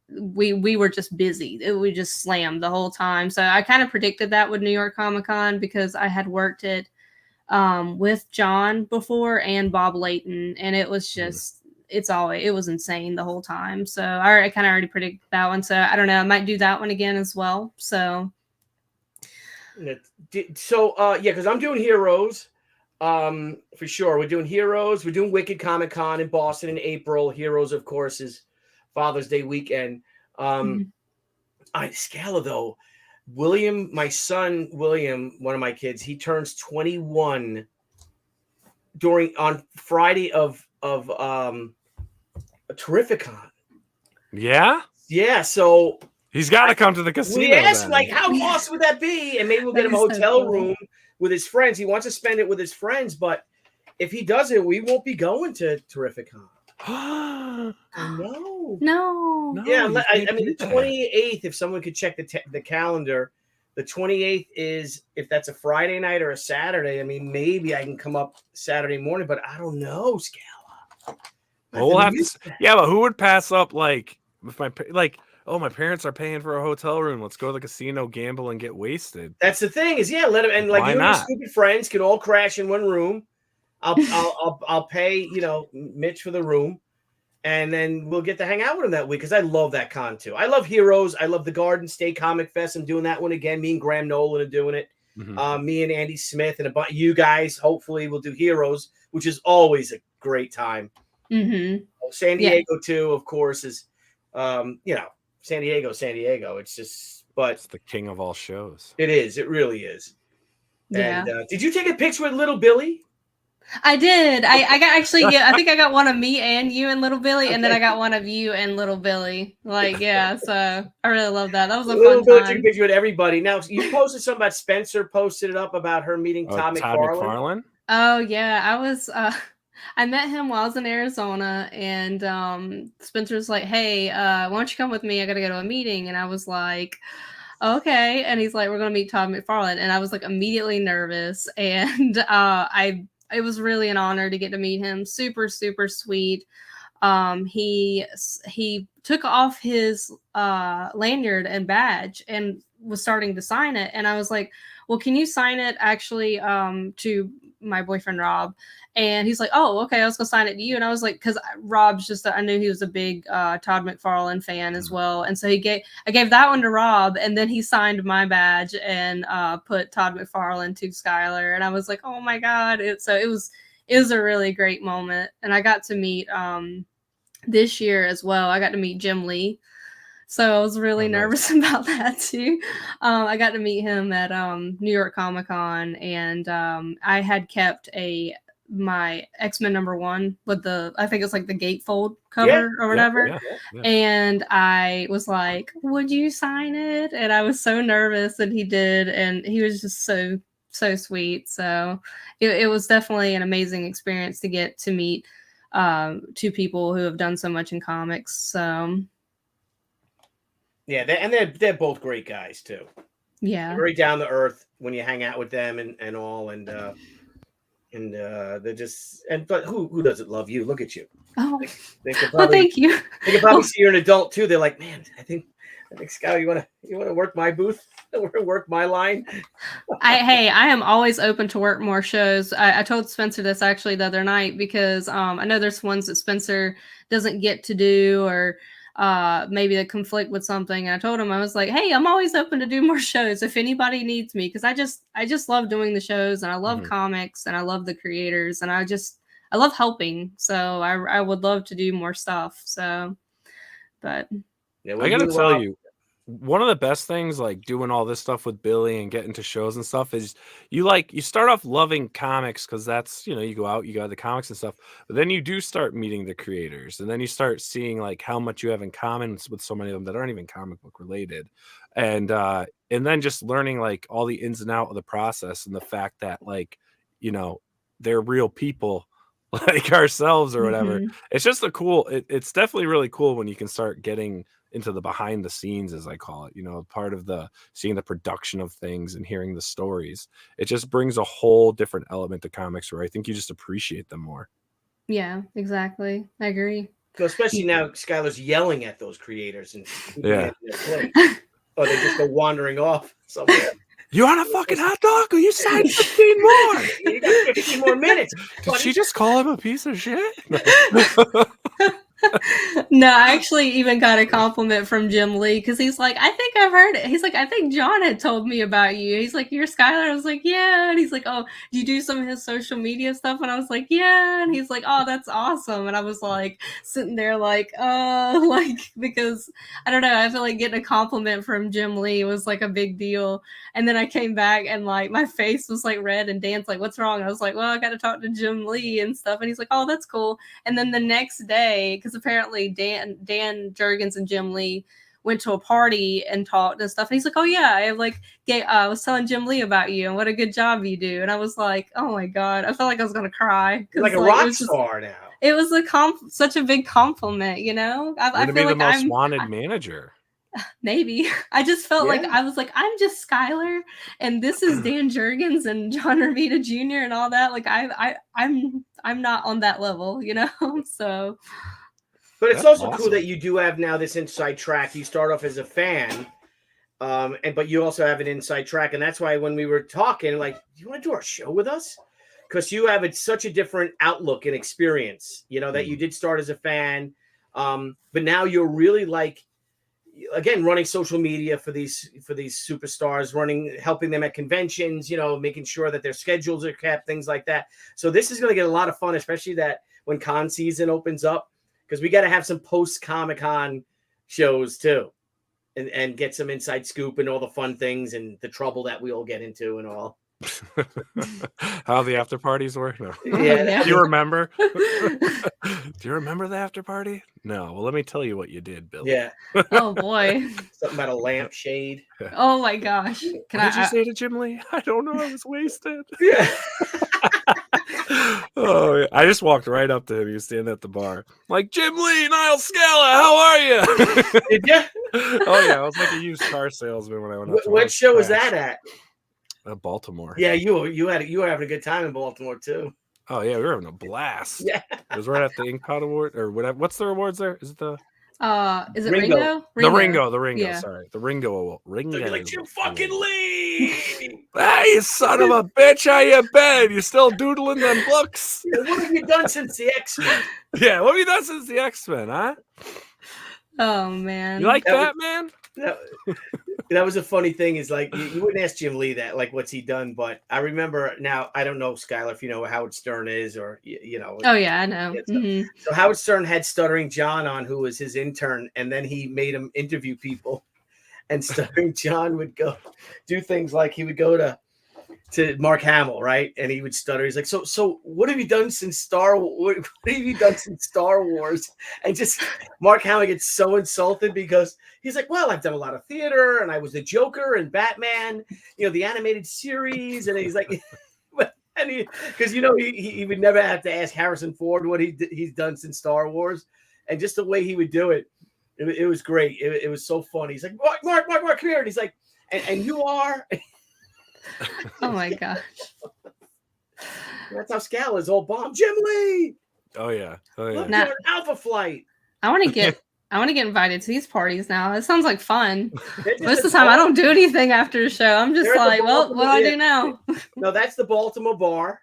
S9: we were just busy. We just slammed the whole time. So I kind of predicted that with New York Comic Con because I had worked it with John before and Bob Layton, and it was just it was insane the whole time. So I kind of already predicted that one. So I don't know. I might do that one again as well. So
S8: because I'm doing Heroes. For sure. We're doing Heroes. We're doing Wicked Comic Con in Boston in April. Heroes, of course, is Father's Day weekend. Skylar, though, my son William, one of my kids, he turns 21 on Friday of Terrificon.
S7: Yeah?
S8: Yeah, so
S7: he's got to come to the casino.
S8: We asked, like, how awesome would that be? And maybe we'll get him a hotel room with his friends. He wants to spend it with his friends, but if he doesn't, we won't be going to Terrificon.
S9: No.
S8: Yeah, I mean, the 28th, if someone could check the calendar, the 28th is, if that's a Friday night or a Saturday, I mean, maybe I can come up Saturday morning, but I don't know, Skylar.
S7: We'll have to, but who would pass up, like, if my parents are paying for a hotel room, let's go to the casino, gamble, and get wasted.
S8: That's the thing is, let him, and like
S7: Why
S8: you and
S7: not?
S8: your stupid friends can all crash in one room. I'll pay, Mitch for the room, and then we'll get to hang out with him that week because I love that con too. I love Heroes. I love the Garden State Comic Fest. I'm doing that one again. Me and Graham Nolan are doing it. Me and Andy Smith and you guys. Hopefully, we'll do Heroes, which is always a great time. San Diego too, of course, is San Diego. It's just, but
S7: it's the king of all shows.
S8: It is. It really is.
S9: Yeah.
S8: And did you take a picture with Little Billy?
S9: I did. I got actually, I think I got one of me and you and Little Billy, and then I got one of you and Little Billy. Like, yeah, so I really love that. That was a fun time.
S8: Took a picture with everybody. Now, you posted something about Spencer, posted it up about her meeting Todd McFarlane.
S9: Oh, yeah. I was, I met him while I was in Arizona, and Spencer's like, hey, why don't you come with me? I got to go to a meeting. And I was like, okay. And he's like, we're going to meet Todd McFarlane. And I was like immediately nervous. And it was really an honor to get to meet him. Super, super sweet. He took off his lanyard and badge and was starting to sign it. And I was like, well, can you sign it actually to my boyfriend, Rob? And he's like, oh, okay, I was going to sign it to you. And I was like, because Rob's I knew he was a big Todd McFarlane fan as well. And so I gave that one to Rob, and then he signed my badge and put Todd McFarlane to Skyler. And I was like, oh my God. It was a really great moment. And I got to meet this year as well. I got to meet Jim Lee. So I was really nervous about that too. I got to meet him at New York Comic Con, and I had kept my X-Men #1 with I think it's like the gatefold cover or whatever. Yeah. And I was like, would you sign it? And I was so nervous, and he did. And he was just so sweet. So it was definitely an amazing experience to get to meet two people who have done so much in comics. So
S8: yeah, they're both great guys too.
S9: Yeah,
S8: very down to earth when you hang out with them and all, and they're just, but who doesn't love you? Look at you.
S9: Oh,
S8: they could probably,
S9: well, thank you.
S8: They could probably see you're an adult too. They're like, man, I think Skylar, you want to work my booth, work my line.
S9: I am always open to work more shows. I told Spencer this actually the other night because I know there's ones that Spencer doesn't get to do, or maybe they conflict with something. And I told him, I was like, hey, I'm always open to do more shows if anybody needs me, because I just love doing the shows, and I love comics, and I love the creators, and I love helping. So I would love to do more stuff. So, but
S7: yeah, I gotta tell you, one of the best things, like doing all this stuff with Billy and getting to shows and stuff, is you start off loving comics because that's, you go out, you got the comics and stuff, but then you do start meeting the creators, and then you start seeing like how much you have in common with so many of them that aren't even comic book related, and then just learning like all the ins and out of the process, and the fact that like, they're real people like ourselves or whatever. It's just it's definitely really cool when you can start getting into the behind the scenes, as I call it, part of seeing the production of things and hearing the stories. It just brings a whole different element to comics where I think you just appreciate them more.
S9: Yeah, exactly. I agree.
S8: So especially now, Skylar's yelling at those creators and
S7: Yeah.
S8: or they just go wandering off somewhere.
S7: You want a fucking hot dog? Or you signed 15 more?
S8: You got 15 more minutes.
S7: Did she just call him a piece of shit?
S9: No, I actually even got a compliment from Jim Lee because he's like, I think I've heard it. He's like, I think John had told me about you. He's like, you're Skylar. I was like, yeah. And he's like, oh, do you do some of his social media stuff? And I was like, yeah. And he's like, oh, that's awesome. And I was like sitting there like, because I don't know. I feel like getting a compliment from Jim Lee was like a big deal. And then I came back and like my face was like red, and Dan's like, what's wrong? I was like, well, I got to talk to Jim Lee and stuff. And he's like, oh, that's cool. And then the next day, because apparently Dan Jurgens and Jim Lee went to a party and talked and stuff. And he's like, oh yeah, I was telling Jim Lee about you and what a good job you do. And I was like, oh my God, I felt like I was going to cry.
S8: Like a rock star now.
S9: It was such a big compliment, I feel like
S7: the most wanted manager.
S9: Maybe. I just felt like I was like, I'm just Skylar, and this is Dan Jurgens and John Romita Jr. and all that. Like I'm not on that level, So
S8: but it's also awesome. Cool that you do have now this inside track. You start off as a fan, but you also have an inside track, and that's why when we were talking, like, do you want to do our show with us? Because you have such a different outlook and experience. That you did start as a fan, but now you're really like, again, running social media for these superstars, helping them at conventions, making sure that their schedules are kept, things like that. So this is going to get a lot of fun, especially that when con season opens up, because we got to have some post Comic-Con shows too, and get some inside scoop and all the fun things and the trouble that we all get into and all.
S7: How the after parties were? No.
S8: Yeah.
S7: Do you remember? Do you remember the after party? No. Well, let me tell you what you did, Billy.
S8: Yeah.
S9: Oh boy.
S8: Something about a lampshade.
S9: Oh my gosh.
S7: What did you say to Jim Lee? I don't know. I was wasted.
S8: Yeah.
S7: Oh, yeah. I just walked right up to him. He was standing at the bar. Like, Jim Lee, Nile Scala, how are you?
S8: Did you?
S7: Oh yeah, I was like a used car salesman when I went up to
S8: what show was that at?
S7: Baltimore.
S8: Yeah, you were having a good time in Baltimore too.
S7: Oh yeah, we were having a blast.
S8: Yeah,
S7: it was right at the Inkpot Award or whatever. What's the awards there? Is it the?
S9: Is it Ringo?
S7: The Ringo.
S9: Yeah.
S7: Sorry, the Ringo Award. Ringo.
S8: You're like, Jim fucking Lee.
S7: Hey, you son of a bitch! How you been? You still doodling them books?
S8: What have you done since the X-Men?
S7: Yeah, what have you done since the X-Men, huh?
S9: Oh man,
S7: you like Batman?
S8: That was a funny thing. Is like you wouldn't ask Jim Lee that, like, what's he done? But I remember now. I don't know, Skylar, if you know who Howard Stern is, or
S9: Oh yeah, I know.
S8: So Howard Stern had Stuttering John on, who was his intern, and then he made him interview people. And Stuttering John would go do things like he would go to Mark Hamill, right? And he would stutter. He's like, so what have you done since Star Wars? What have you done since Star Wars? And just Mark Hamill gets so insulted because he's like, well, I've done a lot of theater, and I was the Joker and Batman, the animated series. And he's like, because he would never have to ask Harrison Ford what he's done since Star Wars, and just the way he would do it. It was great. It was so funny. He's like, Mark, come here. And he's like, and you are.
S9: Oh my gosh.
S8: That's how Scal is all bomb. Jim Lee.
S7: Oh yeah.
S8: Look, you're an Alpha Flight.
S9: I want to get invited to these parties now. It sounds like fun. Most of the time I don't do anything after the show. I'm just like, well, what do I do now?
S8: No, that's the Baltimore bar.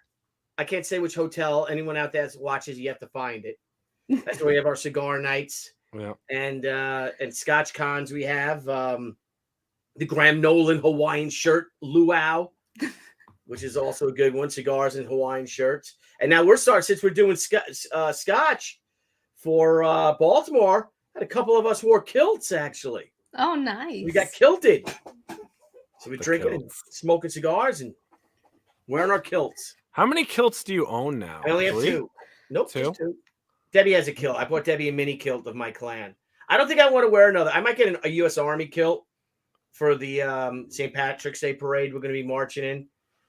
S8: I can't say which hotel. Anyone out there that watches, you have to find it. That's where we have our cigar nights.
S7: Yeah.
S8: And Scotch cons we have. The Graham Nolan Hawaiian shirt, luau, which is also a good one. Cigars and Hawaiian shirts. And now since we're doing Scotch for Baltimore, had a couple of us wore kilts, actually.
S9: Oh, nice.
S8: We got kilted. So we're
S7: The
S8: drinking and
S7: kilts.
S8: smoking cigars and wearing our kilts.
S7: How many kilts do you own now?
S8: I only have
S7: 3?
S8: 2. Nope,
S7: Two?
S8: just 2. Debbie has a kilt. I bought Debbie a mini kilt of my clan. I don't think I want to wear another. I might get a U.S. Army kilt for the St. Patrick's Day parade we're going to be marching in.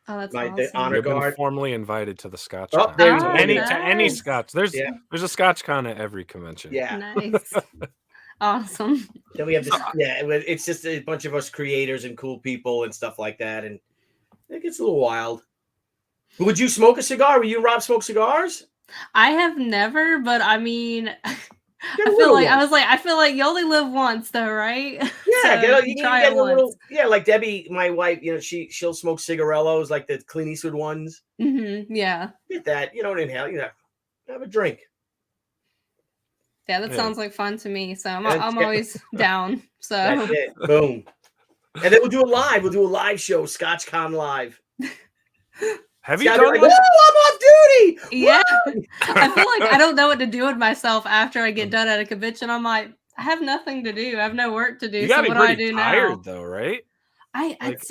S9: Oh, that's
S8: The
S9: awesome.
S8: honor
S7: You've been
S8: guard.
S7: formally invited to the Scotch
S8: Oh,
S7: Con.
S8: there you
S7: To
S8: go.
S7: any
S9: nice.
S7: Scotch. There's
S8: Yeah.
S7: a Scotch Con at every convention.
S8: Yeah.
S9: Nice. Awesome.
S8: Then we have this. Yeah, it's just a bunch of us creators and cool people and stuff like that, and it gets a little wild. Would you smoke a cigar? Will you, Rob, smoke cigars?
S9: I have never, but I mean,
S8: Get a
S9: I
S8: little one.
S9: feel like you only live once, though, right?
S8: Yeah,
S9: So
S8: you
S9: try
S8: get
S9: it
S8: a little.
S9: once.
S8: Yeah, like Debbie, my wife. She'll smoke cigarellos, like the Clint Eastwood ones.
S9: Yeah.
S8: Get that. You don't inhale. Have a drink.
S9: Yeah, that
S7: Yeah.
S9: sounds like fun to me. So I'm
S8: That's
S9: always down. So
S8: That's it. Boom. And then we'll do a live. We'll do a live show, ScotchCon live.
S7: Have you
S8: Scott,
S7: done
S8: like,
S7: one?
S8: "Woo, I'm off duty.
S9: yeah, I feel like I don't know what to do with myself after I get done at a convention. I'm like, I have nothing to do. I have no work to do.
S7: You
S9: So
S7: gotta be
S9: what do I
S7: pretty
S9: do
S7: tired
S9: now?
S7: though, right? Like-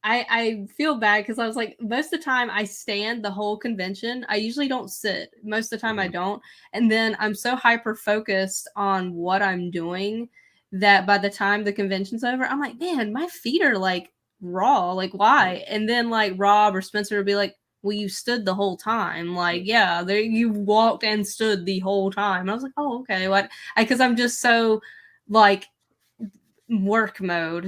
S9: I feel bad because I was like, most of the time I stand the whole convention. I usually don't sit. Most of the time I don't. And then I'm so hyper focused on what I'm doing that by the time the convention's over, I'm like, man, my feet are like raw. Like, why? And then like Rob or Spencer would be like, well, you stood the whole time. Like, yeah, there you walked and stood the whole time. And I was like, oh, okay. What? Because I'm just so like work mode,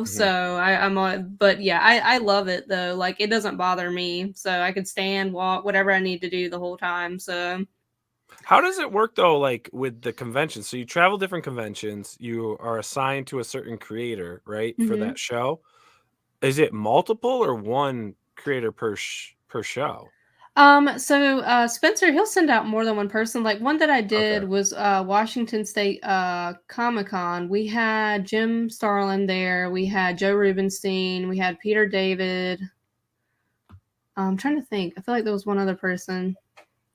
S9: so I'm on, but yeah, I love it though. Like, it doesn't bother me, so I could stand, walk, whatever I need to do the whole time. So
S7: How does it work though, like with the conventions? So you travel different conventions, you are assigned to a certain creator, right, for that show. Is it multiple or one creator per show?
S9: So Spencer, he'll send out more than one person. Like, one that I did was Washington State Comic-Con. We had Jim Starlin there, we had Joe Rubenstein, we had Peter David. I'm trying to think. I feel like there was one other person.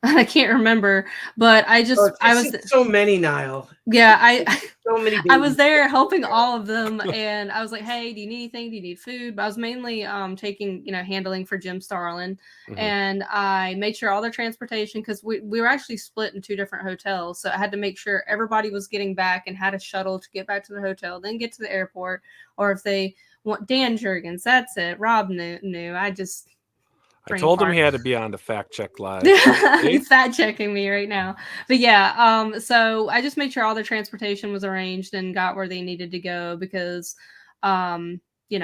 S9: I can't remember, but I was
S8: so many, Nile.
S9: Yeah,
S8: So many.
S9: I was there helping all of them, and I was like, "Hey, do you need anything? Do you need food?" But I was mainly handling for Jim Starlin, and I made sure all their transportation, because we were actually split in 2 different hotels, so I had to make sure everybody was getting back and had a shuttle to get back to the hotel, then get to the airport, or if they want Dan Jurgens, that's it. Rob knew.
S7: I told him he had to be on the Fact Check Live.
S9: He's fact checking me right now. But yeah, so I just made sure all their transportation was arranged and got where they needed to go, because we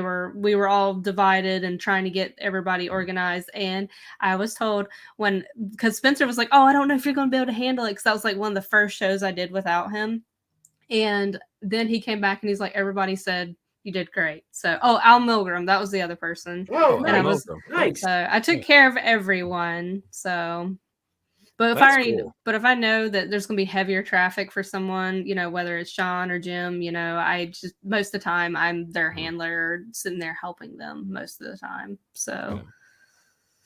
S9: were all divided and trying to get everybody organized. And I was told, because Spencer was like, oh, I don't know if you're going to be able to handle it, because that was like one of the first shows I did without him. And then he came back and he's like, everybody said you did great. So, Al Milgram, that was the other person.
S8: Oh,
S9: and
S8: nice.
S9: So I took care of everyone. So, but if I know that there's going to be heavier traffic for someone, whether it's Sean or Jim, I just, most of the time I'm their handler, or sitting there helping them most of the time. So.
S7: Yeah.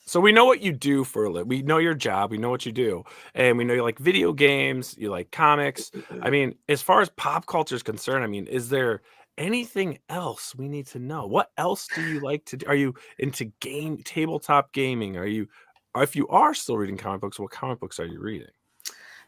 S7: So we know what you do for a living. We know your job. We know what you do. And we know you like video games. You like comics. I mean, as far as pop culture is concerned, I mean, is there anything else we need to know? What else do you like to do? Are you into tabletop gaming? If you are still reading comic books, what comic books are you reading?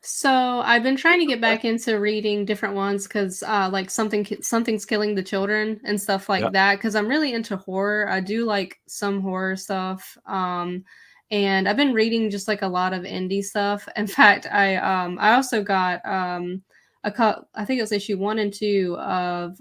S9: So I've been trying to get back into reading different ones, because like something's killing the children and stuff like that, because I'm really into horror. I do like some horror stuff. And I've been reading just like a lot of indie stuff. In fact, I also got I think it was issue 1 and 2 of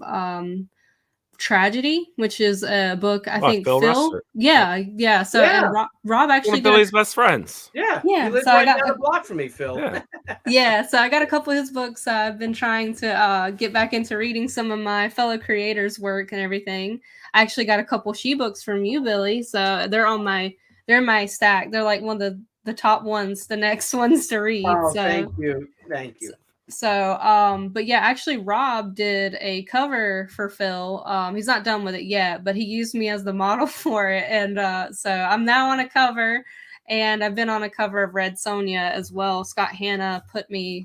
S9: Tragedy, which is a book I think Phil yeah. So and Rob actually
S7: one of Billy's best friends.
S8: Yeah.
S9: He
S8: lives
S9: so
S8: right
S9: I got
S8: down the block from me, Phil.
S9: Yeah, so I got a couple of his books. I've been trying to get back into reading some of my fellow creators' work and everything. I actually got a couple She books from you, Billy. So they're in my stack. They're like one of the top ones, the next ones to read.
S8: Oh,
S9: so
S8: thank you.
S9: So, but yeah, actually Rob did a cover for Phil. He's not done with it yet, but he used me as the model for it. And so I'm now on a cover, And I've been on a cover of Red Sonja as well. Scott Hanna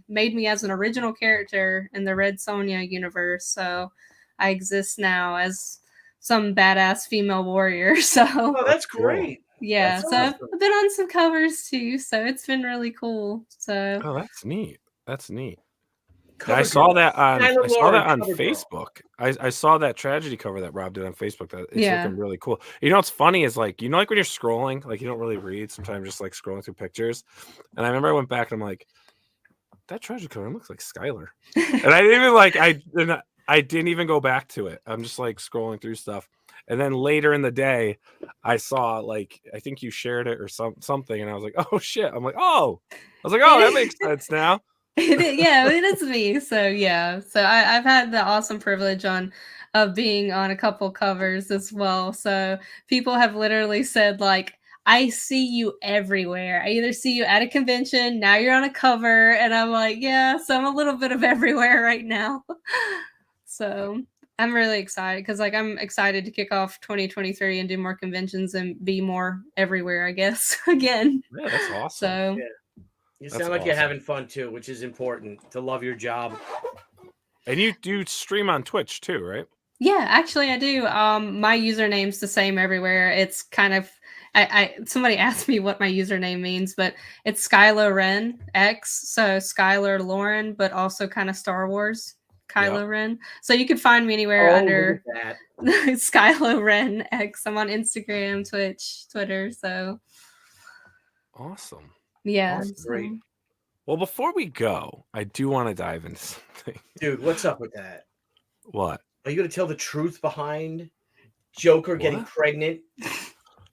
S9: made me as an original character in the Red Sonja universe. So I exist now as some badass female warrior. So
S8: Oh, that's great.
S9: yeah.
S8: That's
S9: So
S8: awesome.
S9: I've been on some covers too. So it's been really cool. So
S7: Oh, that's neat. That's neat.
S8: Cover
S7: I saw
S8: girl.
S7: that on
S8: Skylar Lauren, cover girl.
S7: Facebook. I saw that tragedy cover that Rob did on Facebook. That it's
S9: Yeah.
S7: looking really cool. You know what's funny is like, you know, like when you're scrolling, like you don't really read, sometimes just like scrolling through pictures. And I remember I went back and I'm like, that tragedy cover looks like Skylar. And I didn't even like I didn't even go back to it. I'm just like scrolling through stuff. And then later in the day, I saw like I think you shared it or something, and I was like, oh shit. I'm like, oh. I was like, oh, that makes sense now.
S9: Yeah, it is me. So yeah, so I've had the awesome privilege of being on a couple covers as well. So people have literally said like, I see you everywhere. I either see you at a convention, now you're on a cover, and I'm like, yeah, so I'm a little bit of everywhere right now. So I'm really excited because like I'm excited to kick off 2023 and do more conventions and be more everywhere, I guess, again.
S7: Yeah, that's awesome.
S9: So
S8: Yeah. You
S7: That's
S8: sound like you're
S7: awesome.
S8: having fun too, which is important to love your job.
S7: And you do stream on Twitch too, right?
S9: yeah, actually I do. My username's the same everywhere. It's kind of somebody asked me what my username means, but it's Skylar Ren X. So Skylar Lauren, but also kind of Star Wars. Kylo Ren. So you can find me anywhere under Skylar Ren X. I'm on Instagram, Twitch, Twitter. So
S7: Awesome.
S9: yeah.
S7: Awesome.
S9: So.
S8: Great.
S7: Well, before we go, I do want to dive into something.
S8: Dude, what's up with that?
S7: What?
S8: Are you going to tell the truth behind Joker getting
S7: What?
S8: pregnant?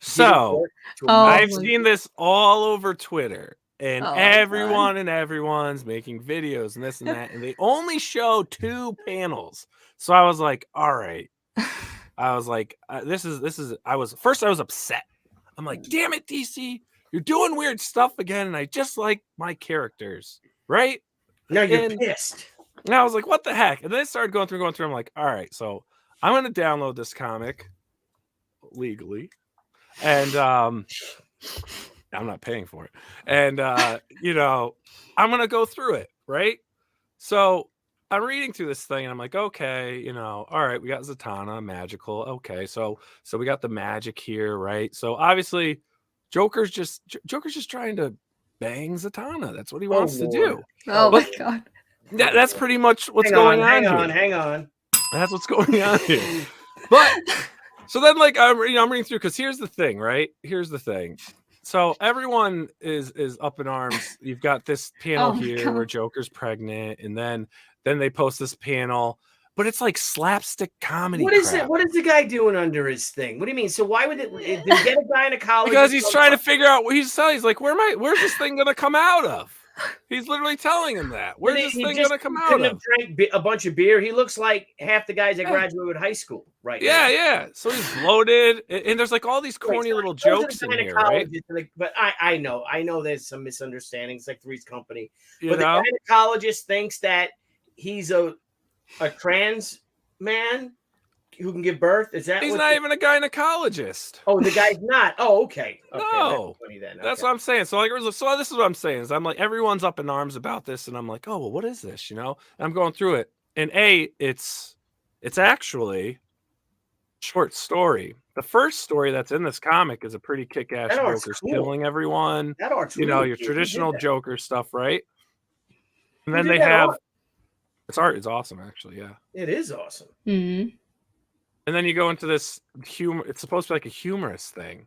S7: So
S9: Oh,
S7: I've
S9: my-
S7: seen this all over Twitter, and
S9: Oh, my
S7: everyone's making videos and this and that, and they only show 2 panels. So I was like, all right. I was like, this is. I was upset. I'm like, damn it, DC, you're doing weird stuff again, and I just like my characters, right?
S8: Now you're
S7: And-
S8: pissed.
S7: And I was like, what the heck? And then I started going through. I'm like, all right, so I'm going to download this comic legally. And I'm not paying for it. And, you know, I'm going to go through it, right? So I'm reading through this thing, and I'm like, okay, you know, all right, we got Zatanna, magical. Okay, so we got the magic here, right? So obviously, Joker's just trying to bang Zatanna. That's what he wants to do.
S9: Oh my god.
S7: That's pretty much what's
S8: Hang
S7: going
S8: on.
S7: on here.
S8: Hang on.
S7: That's what's going on here. But so then, like, I'm reading through because here's the thing, right? Here's the thing. So everyone is up in arms. You've got this panel
S9: Oh my
S7: here
S9: God.
S7: where Joker's pregnant, and then they post this panel, but it's like slapstick comedy.
S8: What is
S7: crap.
S8: it? What is the guy doing under his thing? What do you mean? So why would it? Did he get a gynecologist?
S7: Because he's trying to figure out what he's telling. He's like, where's this thing gonna come out of? He's literally telling him that. Where's this thing gonna come out
S8: couldn't
S7: of?
S8: have drank a bunch of beer. He looks like half the guys that graduated high school, right?
S7: Yeah,
S8: now.
S7: yeah. So he's bloated, and there's like all these corny
S8: Right, so
S7: little
S8: he goes to
S7: jokes
S8: the
S7: in here, right?
S8: gynecologist, But I know there's some misunderstandings, like Three's Company.
S7: You
S8: But
S7: know?
S8: the gynecologist thinks that he's a trans man who can give birth. Is that
S7: He's
S8: what
S7: not
S8: the-
S7: even a gynecologist.
S8: Oh, the guy's not. Oh, okay. Okay,
S7: No.
S8: that's funny then.
S7: That's
S8: Okay.
S7: what I'm saying. So so this is what I'm saying is I'm like everyone's up in arms about this, and I'm like, oh well, what is this? You know? And I'm going through it, and it's actually a short story. The first story that's in this comic is a pretty kick-ass
S8: That art's
S7: Joker's
S8: cool.
S7: killing everyone.
S8: That art's
S7: You know,
S8: really
S7: your
S8: cute. Who did
S7: traditional
S8: that?
S7: Joker stuff, right? And
S8: Who
S7: then
S8: did
S7: they
S8: that
S7: have
S8: art?
S7: it's art. It's awesome, actually. Yeah.
S8: It is awesome.
S9: Mhm.
S7: And then you go into this humor. It's supposed to be like a humorous thing.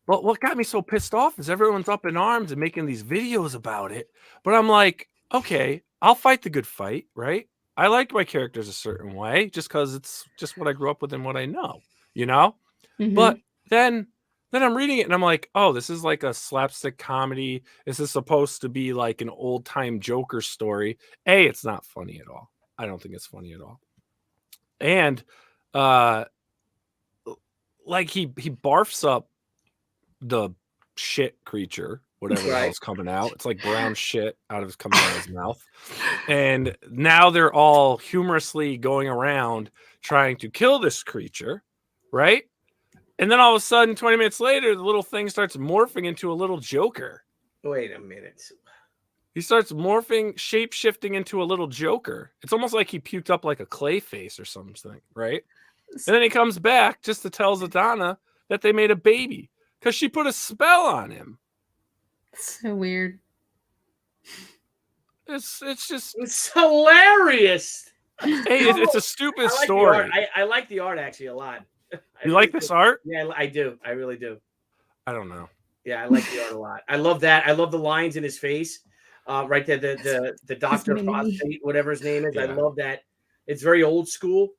S7: But what got me so pissed off is everyone's up in arms and making these videos about it. But I'm like, okay, I'll fight the good fight, right? I like my characters a certain way just because it's just what I grew up with and what I know, you know?
S9: Mhm.
S7: But then I'm reading it and I'm like, oh, this is like a slapstick comedy. This is supposed to be like an old time Joker story. It's not funny at all. I don't think it's funny at all. And like he barfs up the shit creature, whatever the
S8: Right.
S7: hell's coming out. It's like brown shit coming out of his mouth. And now they're all humorously going around trying to kill this creature, right? And then all of a sudden, 20 minutes later, the little thing starts morphing into a little Joker.
S8: Wait a minute.
S7: He starts morphing, shape-shifting into a little Joker. It's almost like he puked up like a clay face or something, right? And then he comes back just to tell Zatanna that they made a baby because she put a spell on him.
S9: So weird.
S7: It's just
S8: It's hilarious.
S7: hey, it's a stupid
S8: I like
S7: story.
S8: The art. I like the art actually a lot.
S7: You like this art?
S8: Yeah, I do. I really do.
S7: I don't know.
S8: Yeah, I like the art a lot. I love that. I love the lines in his face. Right there, the Dr. Phosphate, whatever his name is.
S7: Yeah.
S8: I love that. It's very old school.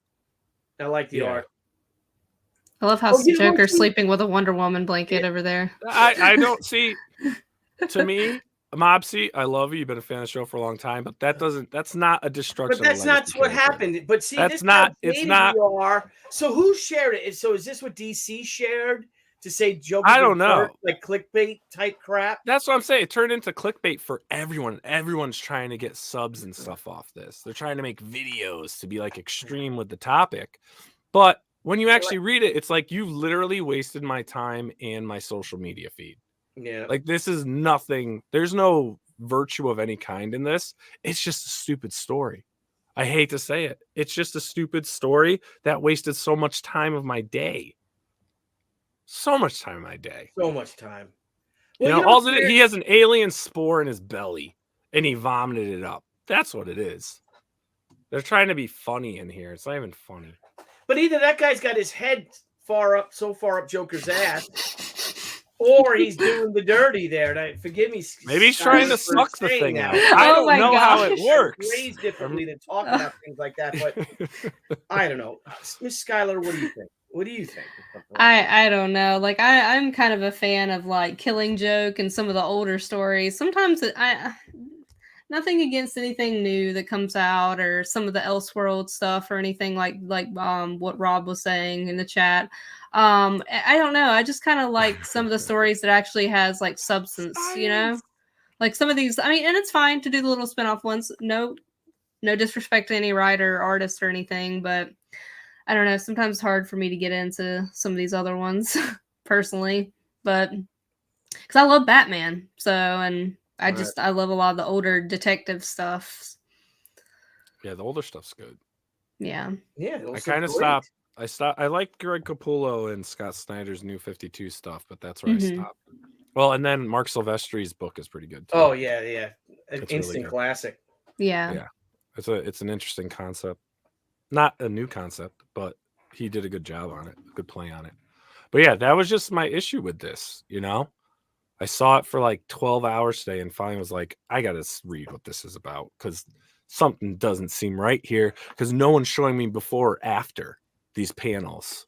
S8: I like the art.
S9: I love how Joker's sleeping with a Wonder Woman blanket over there.
S7: I don't see. To me, Mopsy, I love you. You've been a fan of the show for a long time, but that's not a destruction.
S8: But that's not what happened. But see,
S7: that's not. It's not.
S8: So who shared it? So is this what DC shared to say Joker?
S7: I don't know.
S8: Like clickbait type crap.
S7: That's what I'm saying. It turned into clickbait for everyone. Everyone's trying to get subs and stuff off this. They're trying to make videos to be like extreme with the topic. But when you actually read it, it's like you've literally wasted my time and my social media feed.
S8: Yeah.
S7: Like this is nothing. There's no virtue of any kind in this. It's just a stupid story. I hate to say it. It's just a stupid story that wasted so much time of my day. So much time of my day.
S8: So much time.
S7: Well, he has an alien spore in his belly and he vomited it up. That's what it is. They're trying to be funny in here. It's not even funny.
S8: But either that guy's got his head so far up Joker's ass, or he's doing the dirty there. And forgive me.
S7: Maybe he's trying to suck the thing out.
S9: Oh
S7: I don't know how it works.
S8: Raised differently than talking about things like that, but I don't know. Miss Skylar, what do you think? What do you think?
S9: I don't know. Like I'm kind of a fan of like Killing Joke and some of the older stories. Sometimes nothing against anything new that comes out or some of the Elseworld stuff or anything like what Rob was saying in the chat. I don't know. I just kind of like some of the stories that actually has like substance, you know? Like some of these, I mean, and it's fine to do the little spin-off ones. No disrespect to any writer or artist or anything, but I don't know. Sometimes it's hard for me to get into some of these other ones personally, but because I love Batman. So, and I love a lot of the older detective stuff.
S7: Yeah, the older stuff's good.
S9: Yeah.
S8: Yeah.
S7: I kind of stopped. I like Greg Capullo and Scott Snyder's New 52 stuff, but that's where I stopped. Well, and then Mark Silvestri's book is pretty good too.
S8: Oh yeah. An instant
S7: really
S8: classic.
S9: Yeah.
S7: It's an interesting concept. Not a new concept, but he did a good job on it. Good play on it. But yeah, that was just my issue with this, I saw it for like 12 hours today and finally was like, I got to read what this is about because something doesn't seem right here because no one's showing me before or after these panels.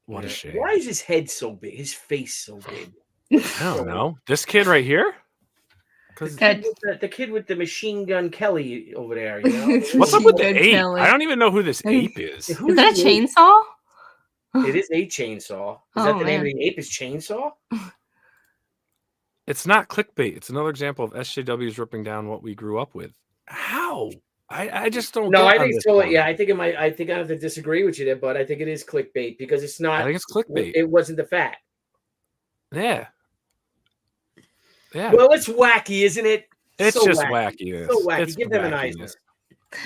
S7: What a shame.
S8: Why is his head so big? His face so big?
S7: I don't know. This kid right here?
S8: The kid with the machine gun Kelly over there,
S7: What's up with the ape? Kelly. I don't even know who this ape is.
S9: Is that a chainsaw?
S8: It is a chainsaw. Is that the name of the ape? Is chainsaw?
S7: It's not clickbait. It's another example of SJWs ripping down what we grew up with. How? I just don't.
S8: No, I think so. Yeah, I think it might. I think I have to disagree with you there, but I think it is clickbait because it's not.
S7: I think it's clickbait.
S8: It wasn't the fact.
S7: Yeah. Yeah.
S8: Well, it's wacky, isn't it?
S7: It's so just wacky.
S8: So wacky.
S7: It's
S8: Give them an Eisner.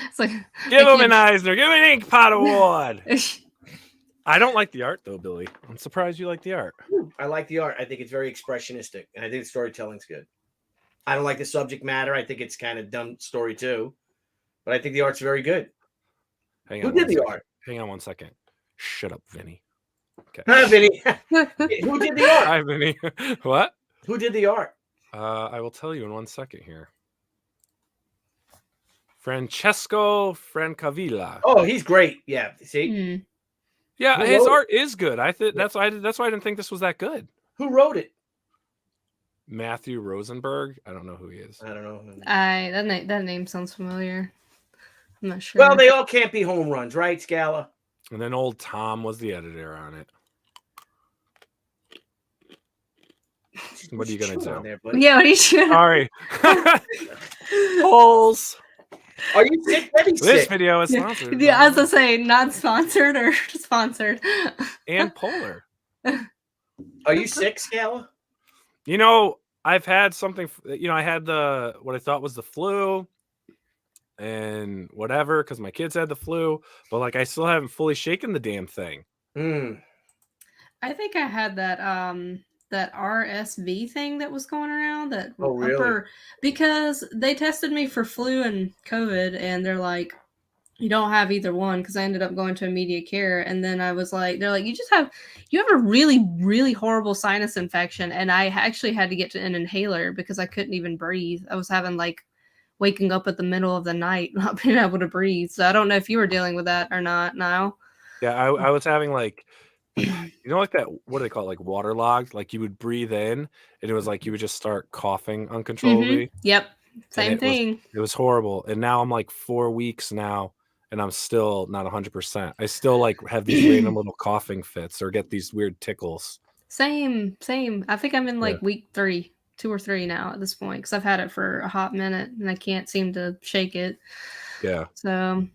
S9: It's like,
S7: give them an Eisner. Give them an Ink Pot Award. I don't like the art though, Billy. I'm surprised you like the art.
S8: I like the art. I think it's very expressionistic, and I think the storytelling's good. I don't like the subject matter. I think it's kind of dumb story too, but I think the art's very good. Who did the art?
S7: Hang on one second. Shut up, Vinny.
S8: Okay. Hi, Vinny. Who did the art?
S7: Hi, Vinny. What?
S8: Who did the art?
S7: I will tell you in 1 second here. Francesco Francavilla.
S8: Oh, he's great. Yeah. See?
S7: Yeah, his art is good. That's why I didn't think this was that good.
S8: Who wrote it?
S7: Matthew Rosenberg. I don't know who he is.
S8: I don't know.
S9: That name sounds familiar. I'm not sure.
S8: Well, they all can't be home runs, right, Scala?
S7: And then old Tom was the editor on it. What are you gonna do?
S8: There,
S9: yeah, what are you doing?
S7: Sorry. Holes.
S8: Are you sick? Debbie's
S7: This
S8: sick.
S7: video is sponsored.
S9: Yeah,
S7: by-
S9: I was gonna say not sponsored or sponsored.
S7: and Polar.
S8: Are you sick, Skylar?
S7: You know, I've had something. You know, I had what I thought was the flu, and whatever, because my kids had the flu. But like, I still haven't fully shaken the damn thing.
S9: I think I had that RSV thing that was going around. That
S8: Oh, really?
S9: because they tested me for flu and COVID, and they're like, you don't have either one, because I ended up going to immediate care, and then I was like, they're like, you have a really, really horrible sinus infection, and I actually had to get an inhaler because I couldn't even breathe. I was having like waking up at the middle of the night, not being able to breathe. So I don't know if you were dealing with that or not, Niall.
S7: Yeah, I was having like, like that. What do they call it? Like waterlogged. Like you would breathe in, and it was like you would just start coughing uncontrollably.
S9: Yep,
S7: And
S9: same thing.
S7: It was horrible. And now I'm like 4 weeks now, and I'm still not 100%. I still like have these random little coughing fits or get these weird tickles.
S9: Same. I think I'm in like week 3, 2 or 3 now at this point, because I've had it for a hot minute and I can't seem to shake it.
S7: Yeah.
S9: So,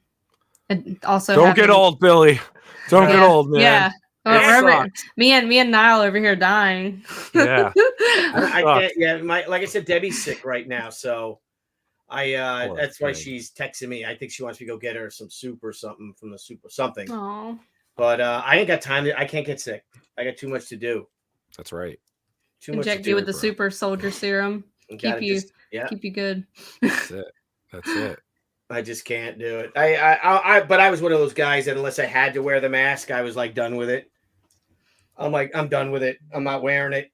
S9: and also
S7: don't get old, Billy. Don't get old, man.
S9: Yeah. Well, me and Niall over here dying.
S7: Yeah.
S8: I can't. Yeah, like I said, Debbie's sick right now, so that's why she's texting me. I think she wants me to go get her some soup or something from the soup or something.
S9: Oh.
S8: But I ain't got time. I can't get sick. I got too much to do.
S7: That's right.
S9: Inject you with the super soldier serum. Keep you good.
S7: That's it.
S8: I just can't do it. But I was one of those guys that unless I had to wear the mask, I was like done with it. I'm done with it. I'm not wearing it.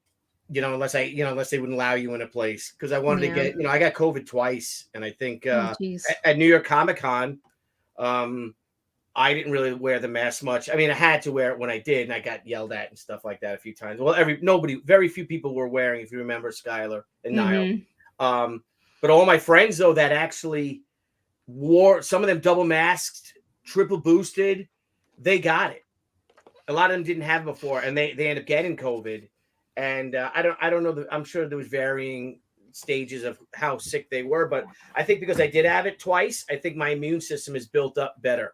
S8: Unless they wouldn't allow you in a place, because I wanted to get, I got COVID twice, and I think at New York Comic Con, I didn't really wear the mask much. I mean, I had to wear it when I did, and I got yelled at and stuff like that a few times. Well, very few people were wearing, if you remember, Skylar and Nile. But all my friends though that actually wore, some of them double masked, triple boosted, they got it. A lot of them didn't have it before, and they ended up getting COVID. And I don't know. I'm sure there was varying stages of how sick they were, but I think because I did have it twice, I think my immune system is built up better.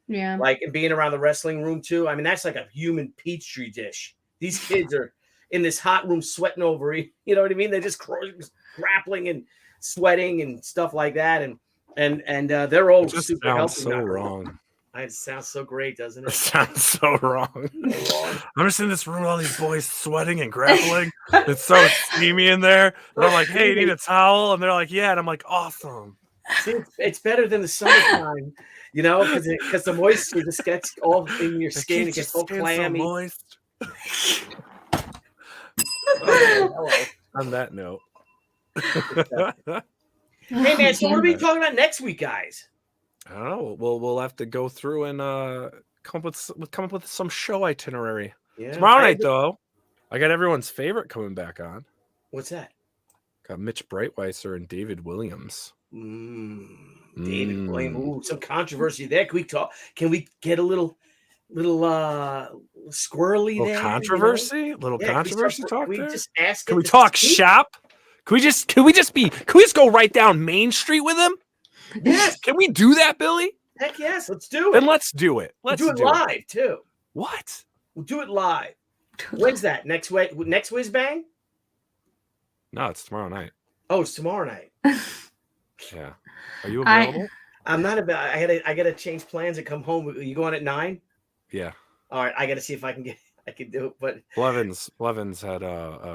S9: Yeah.
S8: Like, and being around the wrestling room too. I mean, that's like a human petri dish. These kids are in this hot room sweating over it. You know what I mean? They're just grappling and sweating and stuff like that. And they're all super healthy.
S7: So wrong.
S8: It sounds so great, doesn't it?
S7: It sounds so wrong. I'm just in this room with all these boys sweating and grappling. It's so steamy in there. And I'm like, hey, you need a towel? And they're like, yeah. And I'm like, awesome.
S8: See, it's better than the summertime, because the moisture just gets all in your skin. It gets all clammy.
S7: So moist. On that note.
S8: Hey, man, so what are we talking about next week, guys?
S7: I don't know. We'll have to go through and come up with some show itinerary. Yeah. Tomorrow night, though, I got everyone's favorite coming back on.
S8: What's that?
S7: Got Mitch Breitweiser and David Williams.
S8: David Williams. Ooh, some controversy there. Can we get a little squirrely there?
S7: Controversy? Little controversy talk there?
S8: Just ask.
S7: Can we talk shop? Can we just go right down Main Street with him?
S8: Yes.
S7: Can we do that, Billy?
S8: Heck yes, let's do it.
S7: Then let's do it.
S8: Let's do it live too.
S7: What?
S8: We'll do it live. When's that? Next WHIZBANG?
S7: No, it's tomorrow night.
S8: Oh, it's tomorrow night.
S7: Yeah. Are you available?
S8: I'm not about. I gotta change plans and come home. Are you going at 9?
S7: Yeah.
S8: All right. I gotta see if I can do it. But
S7: Blevins had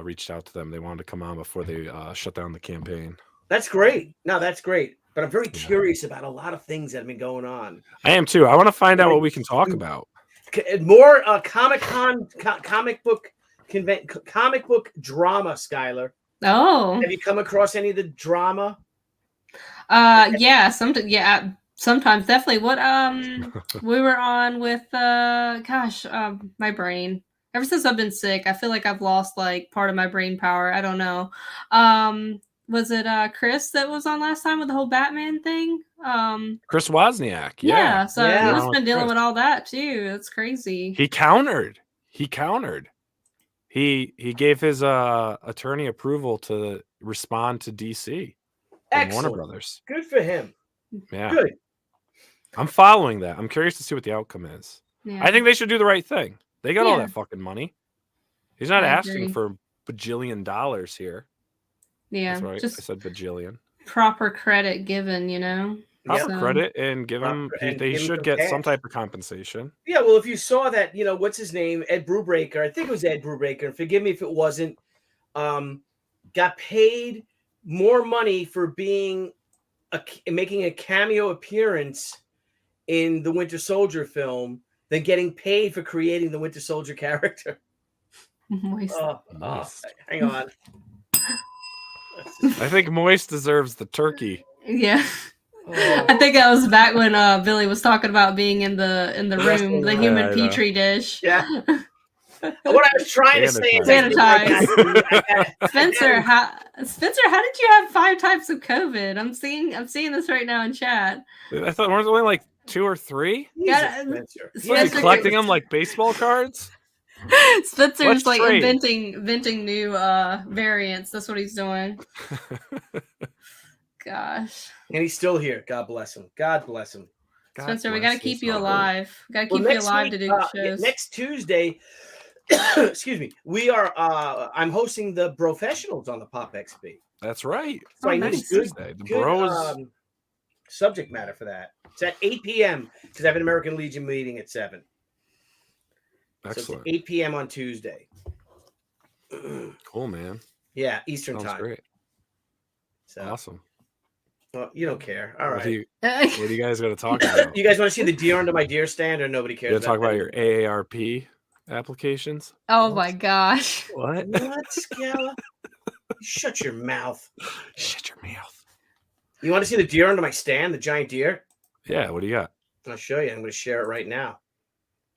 S7: reached out to them. They wanted to come on before they shut down the campaign.
S8: That's great. No, that's great. But I'm very curious about a lot of things that have been going on.
S7: I am too. I want to find out what we can talk about.
S8: More comic book drama, Skylar.
S9: Oh.
S8: Have you come across any of the drama?
S9: Yeah, sometimes definitely. What we were on with my brain. Ever since I've been sick, I feel like I've lost like part of my brain power. I don't know. Was it Chris that was on last time with the whole Batman thing?
S7: Chris Wozniak.
S9: Yeah. So he's been dealing with all that too. That's crazy.
S7: He countered. He gave his attorney approval to respond to DC and Warner Brothers.
S8: Good for him.
S7: Yeah.
S8: Good.
S7: I'm following that. I'm curious to see what the outcome is.
S9: Yeah.
S7: I think they should do the right thing. They got all
S9: Yeah.
S7: that fucking money. He's not
S9: I
S7: asking
S9: agree.
S7: for bajillion dollars here.
S9: Yeah,
S7: That's right. I
S9: just
S7: said bajillion.
S9: proper credit given, you know.
S7: Proper
S9: So-
S7: credit and give him.
S8: And
S7: They
S8: give him
S7: should
S8: some
S7: get some
S8: cash.
S7: type of compensation.
S8: Yeah, well, if you saw that, what's his name? Ed Brubaker. I think it was Ed Brubaker. And forgive me if it wasn't. Got paid more money for being making a cameo appearance in the Winter Soldier film than getting paid for creating the Winter Soldier character.
S9: Moist.
S7: Moist.
S8: Hang on.
S7: I think Moist deserves the turkey.
S9: Yeah.
S8: Oh.
S9: I think that was back when Billy was talking about being in the room, the
S8: Yeah,
S9: human
S7: I know.
S9: petri dish.
S8: Yeah. What I was trying to say is
S9: Sanitize. Spencer, how did you have 5 types of COVID? I'm seeing this right now in chat.
S7: I thought weren't there only like 2 or 3?
S9: Yeah,
S7: Was he
S9: Spencer-
S7: collecting them like baseball cards?
S9: Spencer's
S7: Let's
S9: like
S7: trade.
S9: inventing new variants. That's what he's doing. Gosh.
S8: And he's still here. God bless him. God bless him.
S7: God
S9: Spencer, we
S7: bless
S9: gotta keep
S7: this
S9: you
S7: hard.
S9: alive. We gotta keep you
S8: next
S9: alive
S8: week,
S9: to do
S8: yeah,
S9: shows.
S8: next Tuesday, excuse me, we are I'm hosting the Professionals on the POPXP.
S7: That's right.
S8: So I
S9: nice.
S8: need good,
S7: Tuesday. The
S8: good,
S7: bros.
S8: subject matter for that. It's at 8 p.m. because I have an American Legion meeting at 7.
S7: Excellent.
S8: So it's 8 p.m. on Tuesday.
S7: Cool, man.
S8: Yeah, Eastern
S7: Sounds
S8: time.
S7: great.
S8: So,
S7: Awesome.
S8: well, you don't care. All
S7: What do
S8: right.
S7: you guys got to talk about?
S8: You guys want to see the deer under my deer stand, or nobody
S7: You
S8: cares?
S7: got to talk about
S8: that?
S7: your AARP applications?
S9: Oh my gosh.
S7: What?
S8: What, Skylar? Shut your mouth.
S7: Shut your mouth.
S8: You want to see the deer under my stand, the giant deer?
S7: Yeah, what do you got?
S8: I'll show you. I'm going to share it right now.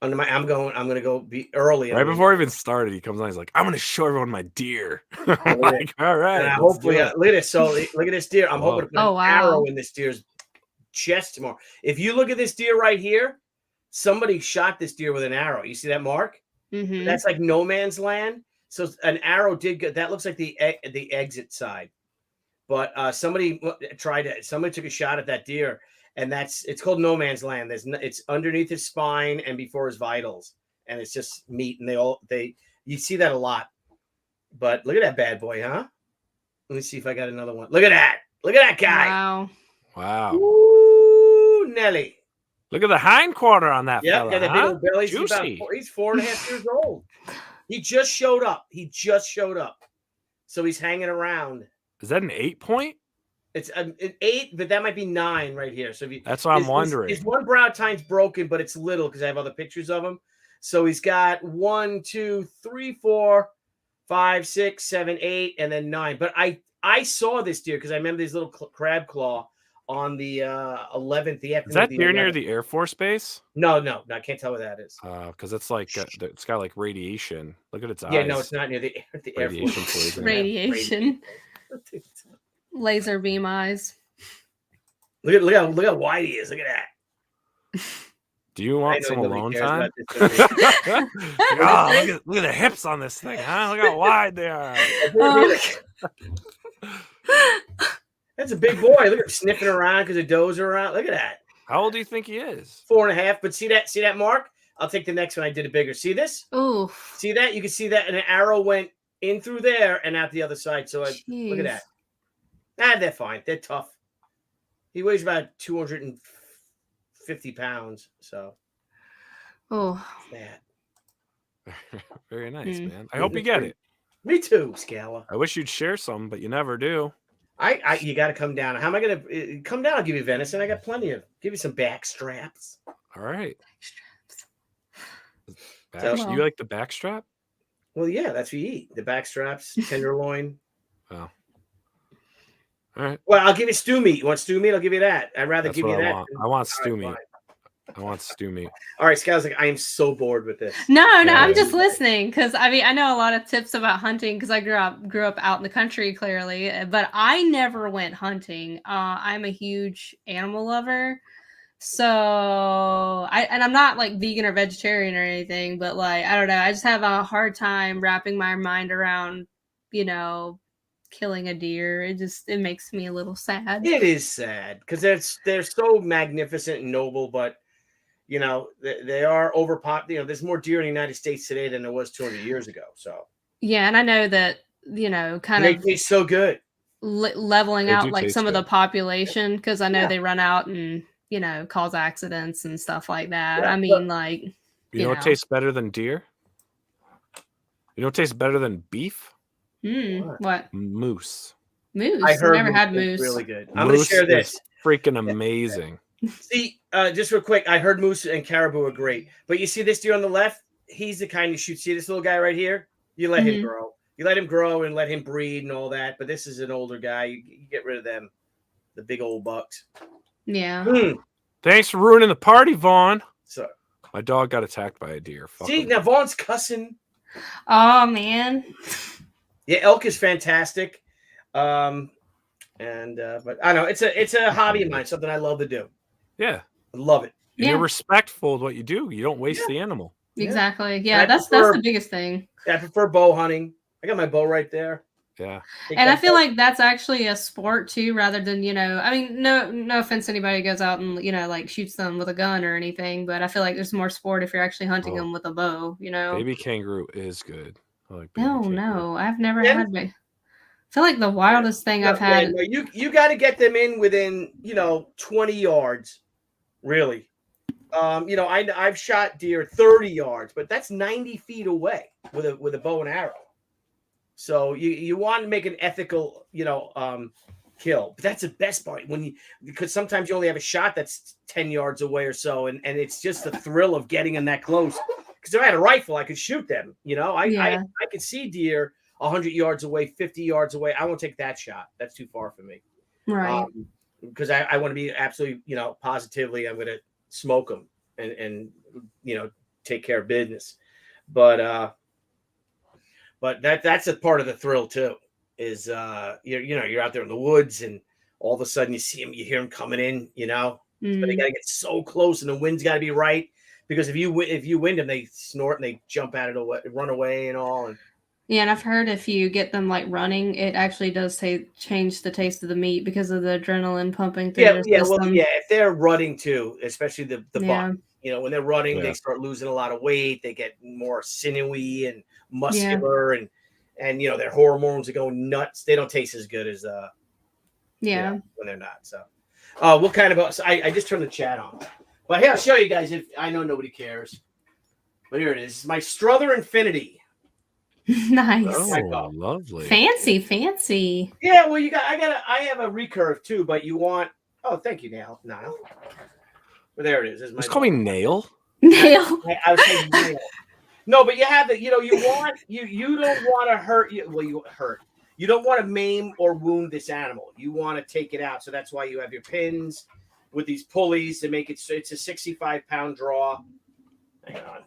S8: I'm going to go be early.
S7: Right before he even started, he comes on. He's like, "I'm going to show everyone my deer." I'm like, all right.
S8: And
S7: let's
S8: hopefully,
S7: do it."
S8: look at this. So look at this deer. I'm hoping to put
S9: Oh,
S8: an
S9: wow.
S8: arrow in this deer's chest tomorrow. If you look at this deer right here, somebody shot this deer with an arrow. You see that mark?
S9: Mm-hmm.
S8: That's like no man's land. So an arrow did get that. Looks like the exit side. But somebody tried it. Somebody took a shot at that deer, and it's called no man's land. It's underneath his spine and before his vitals, and it's just meat. And you see that a lot. But look at that bad boy, huh? Let me see if I got another one. Look at that! Look at that guy!
S9: Wow.
S7: Wow.
S8: Ooh, Nelly!
S7: Look at the hind quarter on that
S8: Yep,
S7: fella.
S8: got that big
S7: huh?
S8: old belly.
S7: Juicy.
S8: He's 4.5 years old. He just showed up. So he's hanging around.
S7: Is that an 8-point?
S8: It's an 8, but that might be 9 right here. So if you,
S7: That's what I'm wondering.
S8: His one brow tine's broken, but it's little because I have other pictures of him. So he's got 1, 2, 3, 4, 5, 6, 7, 8, and then 9. But I saw this deer because I remember these little crab claw on the 11th. The afternoon.
S7: Is that
S8: of
S7: deer near
S8: 11th.
S7: the Air Force Base?
S8: No, I can't tell where that is.
S7: Because it's like it's got like radiation. Look at its eyes.
S8: Yeah, no, it's not near the Air
S7: Radiation
S8: Force.
S7: poisoning.
S9: Radiation. Laser beam eyes.
S8: Look how wide he is. Look at that.
S7: Do you
S8: I
S7: want
S8: know
S7: some
S8: nobody
S7: alone
S8: cares
S7: time?
S8: about this movie.
S7: Oh, look at the hips on this thing, huh? Look how wide they are.
S8: That's a big boy. Look at him sniffing around because the does are around. Look at that.
S7: How old do you think he is?
S8: 4.5. But see that mark? I'll take the next one. I did it bigger. See this?
S9: Ooh.
S8: See that? You can see that, and an arrow went in through there and out the other side. So look at that. They're fine. They're tough. He weighs about 250 pounds. So
S9: Oh.
S8: that.
S7: Very nice, man. I hope you get it.
S8: Me too, Skylar.
S7: I wish you'd share some, but you never do.
S8: You got to come down. How am I going to come down? I'll give you venison. I got plenty of. Give you some back straps.
S7: All right.
S8: So-
S7: You like the backstrap?
S8: Well, yeah, that's what you eat. The back straps, tenderloin.
S7: Oh. All right.
S8: Well, I'll give you stew meat. You want stew meat? I'll give you that. I'd rather
S7: That's
S8: give
S7: what
S8: you
S7: I
S8: that.
S7: want.
S8: than-
S7: I want
S8: All
S7: stew
S8: right,
S7: meat.
S8: fine.
S7: I want stew meat.
S8: All right, Skylar's like, I am so bored with this.
S9: No,
S7: Yeah.
S9: I'm just listening because I mean I know a lot of tips about hunting because I grew up out in the country clearly, but I never went hunting. I'm a huge animal lover, so I'm not like vegan or vegetarian or anything, but like I don't know, I just have a hard time wrapping my mind around killing a deer. It makes me a little sad.
S8: It is sad because they're so magnificent and noble, but you know they are overpop. You know, there's more deer in the United States today than there was 200 years ago. So
S9: Yeah, and I know that, you know, kind
S8: they
S9: of
S8: taste so good.
S9: leveling
S7: They
S9: out
S7: do
S9: like
S7: taste
S9: some of
S7: good.
S9: the population, because I know
S8: Yeah.
S9: they run out and, you know, cause accidents and stuff like that.
S8: Yeah,
S9: I mean, like,
S7: You know what tastes better than deer? You know what tastes better than beef?
S9: What?
S7: Moose.
S9: Moose?
S8: I heard
S9: Never had
S8: is
S9: moose.
S8: really good. I'm going to
S7: Moose
S8: share this.
S7: is freaking amazing.
S8: See, just real quick, I heard moose and caribou are great, but you see this deer on the left? He's the kind you shoot. See this little guy right here? You let him grow. You let him grow and let him breed and all that. But this is an older guy. You get rid of them, the big old bucks.
S9: Yeah.
S7: Thanks for ruining the party, Vaughn.
S8: So
S7: My dog got attacked by a deer. Fuck
S8: see,
S7: him.
S8: now Vaughn's cussing.
S9: Oh man.
S8: Yeah, elk is fantastic. But I don't know it's a hobby of mine, something I love to do.
S7: Yeah.
S8: I love it.
S7: And you're respectful of what you do. You don't waste the animal.
S9: Exactly. Yeah, that's
S8: prefer-
S9: the biggest thing.
S8: I prefer bow hunting. I got my bow right there.
S7: Yeah.
S9: And I feel like that's actually a sport too, rather than, you know, I mean, no offense to anybody who goes out and, you know, like shoots them with a gun or anything, but I feel like there's more sport if you're actually hunting them with a bow, you know.
S7: Baby kangaroo is good. I like baby
S9: No,
S7: kangaroo.
S9: I've never had. I feel like the wildest thing I've had.
S8: No, you got to get them in within 20 yards, really. I've shot deer 30 yards, but that's 90 feet away with a bow and arrow. So you want to make an ethical, kill. But that's the best part because sometimes you only have a shot that's 10 yards away or so, and it's just the thrill of getting in that close. Because if I had a rifle, I could shoot them. I could see deer 100 yards away, 50 yards away. I won't take that shot. That's too far for me.
S9: Right.
S8: Because I want to be absolutely, positively, I'm going to smoke them and take care of business. But that's a part of the thrill too, is you're out there in the woods and all of a sudden you see them, you hear them coming in, but they got to get so close and the wind's got to be right, because if you wind them, they snort and they jump at it away, run away and all. And
S9: yeah, and I've heard if you get them like running, it actually does change the taste of the meat because of the adrenaline pumping through their system.
S8: If they're running too, especially the buck, when they're running, they start losing a lot of weight. They get more sinewy and muscular, and their hormones are going nuts. They don't taste as good as when they're not. So, what kind of? I just turned the chat on, but here I'll show you guys. If I know nobody cares, but here it is. My Strother Infinity.
S9: Nice.
S7: Oh, lovely.
S9: Fancy.
S8: Yeah, well, I have a recurve too, but you want. Oh, thank you, Nile. Well, there it is.
S7: Just call me Nail.
S9: Nail.
S8: I was saying Nail. No, but you have it. You don't want to hurt you. Well, you don't want to maim or wound this animal. You want to take it out. So that's why you have your pins with these pulleys to make it. So it's a 65-pound draw. Hang on.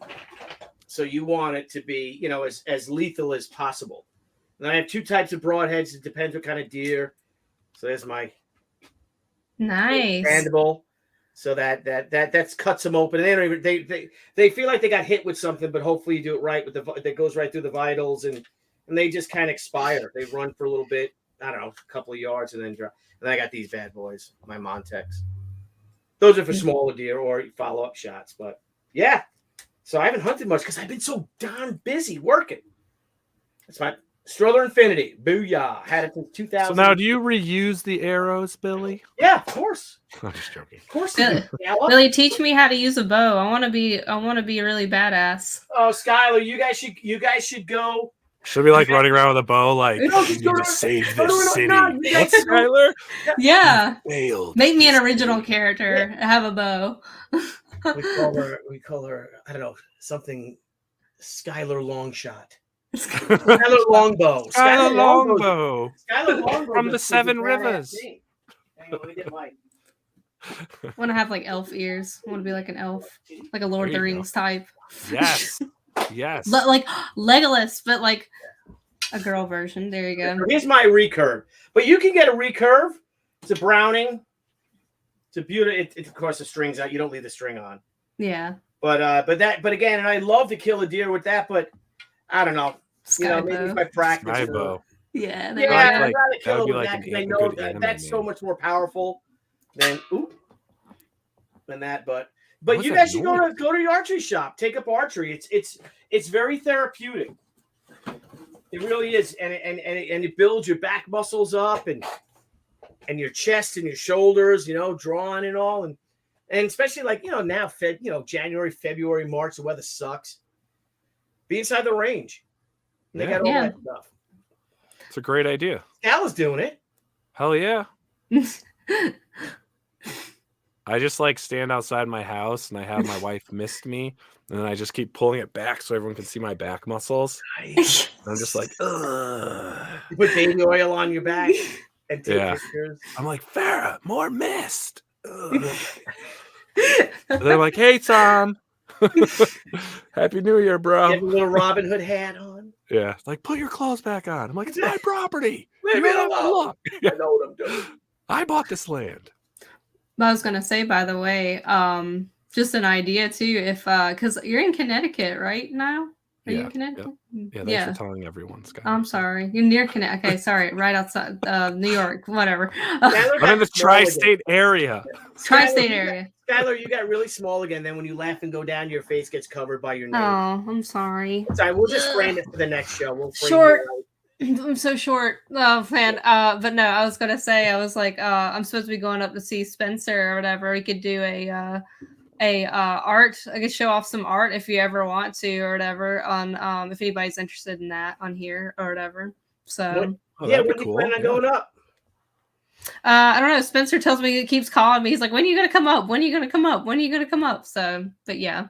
S8: So you want it to be, as lethal as possible. And I have two types of broadheads. It depends what kind of deer. So there's my
S9: nice
S8: mandible. So that cuts them open. And they don't even they feel like they got hit with something, but hopefully you do it right that goes right through the vitals, and they just kind of expire. They run for a little bit, I don't know, a couple of yards, and then drop. And then I got these bad boys, my Montex. Those are for smaller deer or follow-up shots. But yeah. So I haven't hunted much because I've been so darn busy working. That's my Strother Infinity. Booyah. Had it since 2000.
S7: So now do you reuse the arrows, Billy?
S8: Yeah, of course.
S7: I'm just joking.
S8: Of course.
S9: Billy, teach me how to use a bow. I want to be really badass.
S8: Oh, Skylar, you guys should go.
S7: Should be like running around with a bow, like you need to save this city. What, Skylar?
S9: Yeah.
S7: Failed.
S9: Make me an original character. Have a bow.
S8: We call her, I don't know, something Skylar Longshot. Skylar Longbow.
S7: Skylar Longbow.
S8: Skylar Longbow
S7: From the Seven Rivers.
S8: Hang on, let me get mine.
S9: I want to have like elf ears. I want to be like an elf, like a Lord of the Rings type.
S7: Yes. Yes.
S9: Like Legolas, but like a girl version. There you go.
S8: Here's my recurve. But you can get a recurve. It's a Browning. It's a beautiful. It of course the string's out. You don't leave the string on.
S9: Yeah.
S8: But again, and I love to kill a deer with that, but I don't know.
S9: Sky
S8: maybe
S9: bow.
S8: if I practice.
S7: Sky bow.
S9: Yeah,
S8: Yeah,
S7: like-
S8: I'd rather
S7: that would
S8: kill
S7: be
S8: him with
S7: like
S8: that
S7: an
S8: 'cause I
S7: a
S8: know
S7: good
S8: that
S7: anime
S8: that's so
S7: name.
S8: much more powerful than than that. But
S7: What's
S8: you
S7: that
S8: guys should
S7: noise?
S8: go to the archery shop. Take up archery. It's very therapeutic. It really is, and it builds your back muscles up and your chest and your shoulders. You know, drawing and all, and especially like now, January, February, March, the weather sucks. Be inside the range. They got all that stuff.
S7: It's a great idea.
S8: Skylar's doing it.
S7: Hell yeah. I just like stand outside my house and I have my wife mist me and then I just keep pulling it back so everyone can see my back muscles.
S8: Nice.
S7: And I'm just like, ugh.
S8: You put baby oil on your back and take pictures.
S7: I'm like, Farrah, more mist. Ugh. And they're like, hey, Tom. Happy New Year, bro.
S8: You have a little Robin Hood hat on.
S7: Yeah. Like, put your clothes back on. I'm like, it's my property.
S8: Leave
S7: You
S8: me
S7: don't have to
S8: alone.
S7: look.
S8: I know what I'm doing.
S7: I bought this land.
S9: I was gonna say, by the way, just an idea too. If because you're in Connecticut, right now? Are you in Connecticut?
S7: Yeah, thanks for telling everyone, Scott.
S9: I'm sorry. You're near Connecticut. Okay, sorry. Right outside New York, whatever.
S7: I'm in the tri-state area.
S9: Tri-state area.
S8: Skylar, you got really small again. Then when you laugh and go down, your face gets covered by your nose.
S9: Oh, I'm sorry.
S8: Sorry, we'll just frame it for the next show. We'll frame
S9: Short.
S8: it out.
S9: I'm so short. Oh man. But no, I was gonna say, I was like, I'm supposed to be going up to see Spencer or whatever. We could do a art. I could show off some art if you ever want to or whatever on if anybody's interested in that on here or whatever. So
S8: Yeah, when you plan on going up?
S9: I don't know. Spencer tells me, he keeps calling me. He's like, when are you gonna come up? When are you gonna come up? When are you gonna come up? So, but yeah.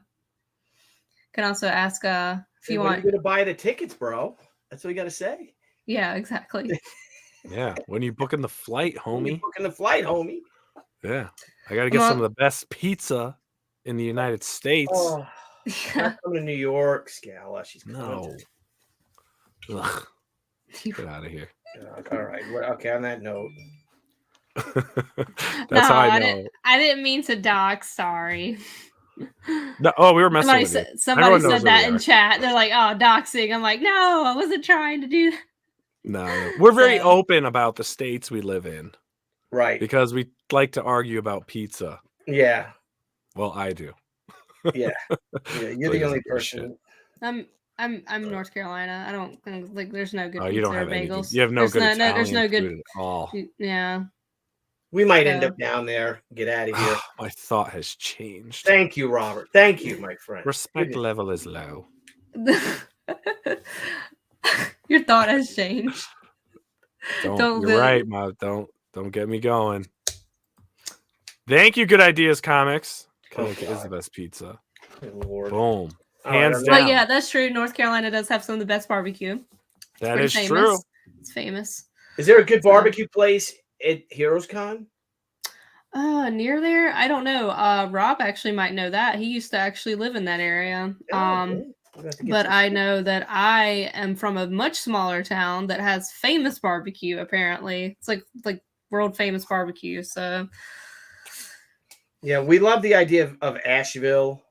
S9: Can also ask if you
S8: When
S9: want.
S8: are you gonna buy the tickets, bro? That's what you gotta say.
S9: Yeah, exactly.
S7: Yeah, when you booking the flight, homie.
S8: Booking the flight, homie.
S7: Yeah, I gotta get some of the best pizza in the United States.
S8: Oh, not coming to New York, Scala. She's coming.
S7: No. Ugh. Get out of here.
S8: All right. Okay. On that note,
S7: that's how I know.
S9: I didn't mean to dock. Sorry.
S7: No, we were messing with you.
S9: Somebody said that in chat. They're like, "Oh, doxing." I'm like, "No, I wasn't trying to do that."
S7: No, we're very open about the states we live in,
S8: right?
S7: Because we like to argue about pizza.
S8: Yeah.
S7: Well, I do.
S8: Yeah. You're the only person.
S9: I'm North Carolina. I don't think like there's no good.
S7: Oh, you don't
S9: pizza
S7: have
S9: or bagels.
S7: anything. You have no good Italian
S9: there's no good
S7: food at all.
S9: Yeah.
S8: We might end up down there. Get out of here.
S7: My thought has changed.
S8: Thank you, Robert. Thank you, my friend.
S7: Respect level is low.
S9: Your thought has changed.
S7: You're right, Ma. Don't get me going. Thank you, Good Ideas Comics. Connecticut is the best pizza.
S8: Lord.
S7: Boom. Hands down.
S9: But yeah, that's true. North Carolina does have some of the best barbecue.
S7: That is
S9: famous.
S7: true.
S9: It's famous.
S8: Is there a good barbecue place at Heroes Con?
S9: Near there? I don't know. Rob actually might know that. He used to actually live in that area. But I know that I am from a much smaller town that has famous barbecue, apparently. It's like world famous barbecue. So
S8: yeah, we love the idea of Asheville.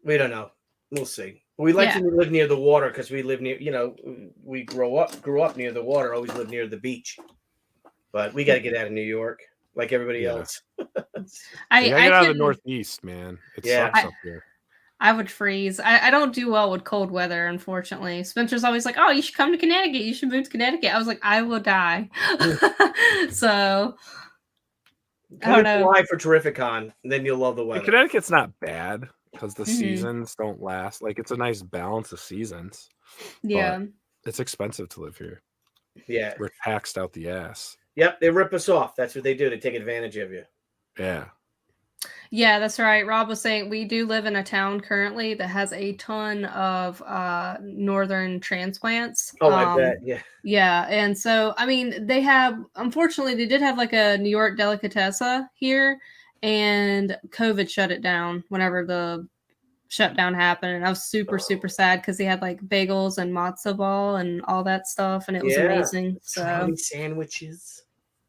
S8: We don't know. We'll see. We like to live near the water because we live near, we grew up near the water, always lived near the beach. But we got to get out of New York like everybody else.
S7: I get out of the Northeast, man. It sucks up here.
S9: I would freeze. I don't do well with cold weather, unfortunately. Spencer's always like, "Oh, you should come to Connecticut. You should move to Connecticut." I was like, "I will die." So I don't know.
S8: Apply for Terrificon, then you'll love the weather.
S7: Connecticut's not bad because the seasons don't last. Like it's a nice balance of seasons.
S9: Yeah,
S7: it's expensive to live here.
S8: Yeah,
S7: we're taxed out the ass.
S8: Yep, they rip us off. That's what they do. They take advantage of you.
S7: Yeah.
S9: Yeah, that's right. Rob was saying we do live in a town currently that has a ton of northern transplants.
S8: Oh, I bet. Yeah.
S9: Yeah. And so, I mean, they unfortunately, they did have like a New York delicatessen here, and COVID shut it down whenever the shutdown happened. And I was super, super sad because they had like bagels and matzo ball and all that stuff. And it was amazing. So
S8: sandwiches.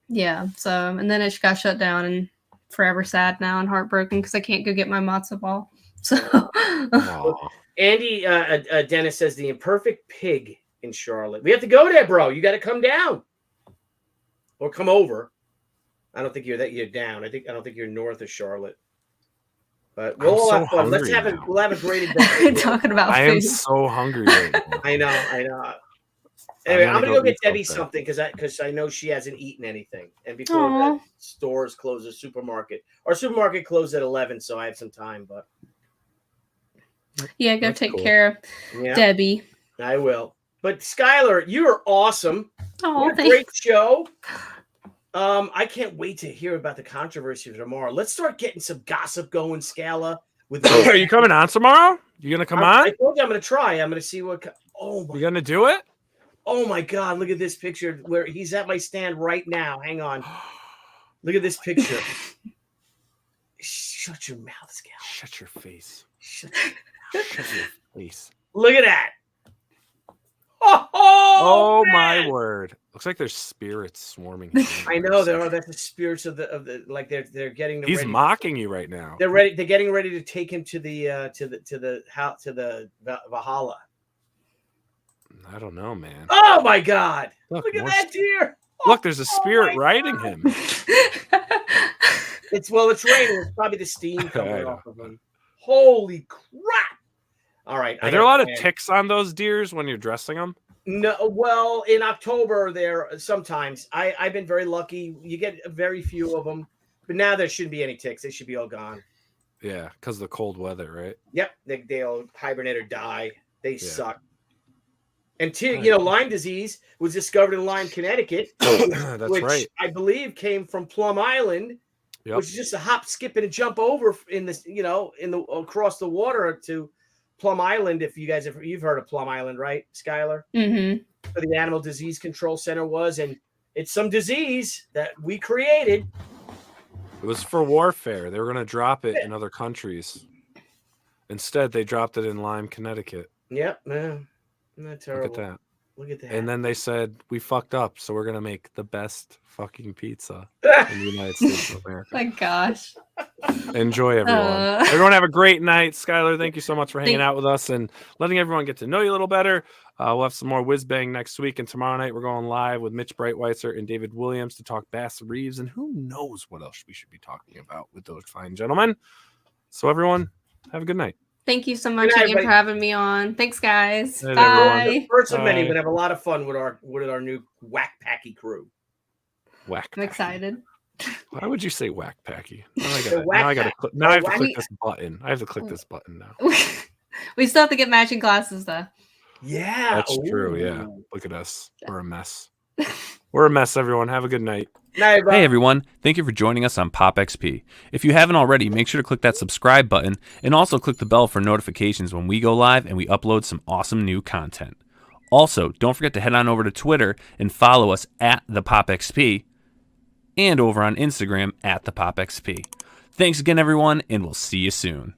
S9: Yeah. So, and then it got shut down, and forever sad now and heartbroken because I can't go get my matzo ball. So
S8: Andy Dennis says the imperfect pig in Charlotte. We have to go there, bro. You got to come down or come over. I don't think you're down. I don't think you're north of Charlotte. But we'll all have fun. We'll have a great event.
S9: Talking about food.
S7: I am so hungry right now.
S8: I know. Anyway, I'm gonna go get Debbie something because I know she hasn't eaten anything. And before the stores close, the supermarket. Our supermarket closed at 11, so I have some time. But
S9: yeah, go take care of Debbie.
S8: I will. But Skylar, you are awesome.
S9: Oh,
S8: great show. I can't wait to hear about the controversy of tomorrow. Let's start getting some gossip going, Scala.
S7: Are you coming on tomorrow? You gonna come on?
S8: I told you I'm gonna try. I'm gonna see what.
S7: You gonna do it?
S8: Oh my God! Look at this picture where he's at my stand right now. Hang on. Look at this picture. Shut your mouth, Scala.
S7: Shut your face.
S8: Shut
S7: your face.
S8: Look at that.
S7: Oh my word! Looks like there's spirits swarming.
S8: I know there are. That's the spirits of the like they're getting.
S7: He's mocking you right now.
S8: They're ready. They're getting ready to take him to the Valhalla.
S7: I don't know, man.
S8: Oh my God! Look at that deer.
S7: Look, there's a spirit riding him.
S8: It's raining. It's probably the steam coming off of him. Holy crap! All right.
S7: Are there a lot of ticks on those deers when you're dressing them?
S8: No. Well, in October, there sometimes. I've been very lucky. You get very few of them, but now there shouldn't be any ticks. They should be all gone.
S7: Yeah, because of the cold weather, right?
S8: Yep. They'll hibernate or die. They suck. And Lyme disease was discovered in Lyme, Connecticut, which I believe came from Plum Island, which is just a hop, skip, and a jump over in this, across the water to Plum Island. If you guys you've heard of Plum Island, right, Skylar?
S9: Mm-hmm.
S8: Where the Animal Disease Control Center was, and it's some disease that we created.
S7: It was for warfare. They were going to drop it in other countries. Instead, they dropped it in Lyme, Connecticut.
S8: Yep, man. Isn't that terrible?
S7: Look at that. And then they said, we fucked up, so we're going to make the best fucking pizza in the United States of America.
S9: My gosh.
S7: Enjoy, everyone. Everyone have a great night. Skylar, thank you so much for hanging out with us and letting everyone get to know you a little better. We'll have some more WHIZBANG next week, and tomorrow night we're going live with Mitch Breitweiser and David Williams to talk Bass Reeves, and who knows what else we should be talking about with those fine gentlemen. So everyone, have a good night.
S9: Thank you so much again for having me on. Thanks, guys.
S7: Hey,
S9: bye.
S8: First of many, but have a lot of fun with our new Whack Packy crew.
S9: I'm excited.
S7: Why would you say Whack Packy? Now I have to click this button. I have to click this button now.
S9: We still have to get matching glasses, though.
S8: Yeah,
S7: that's true. Yeah, look at us. We're a mess. We're a mess, everyone. Have a good night.
S10: Hey everyone, thank you for joining us on POPXP. If you haven't already, make sure to click that subscribe button and also click the bell for notifications when we go live and we upload some awesome new content. Also, don't forget to head on over to Twitter and follow us at the POPXP and over on Instagram at the POPXP. Thanks again everyone, and we'll see you soon.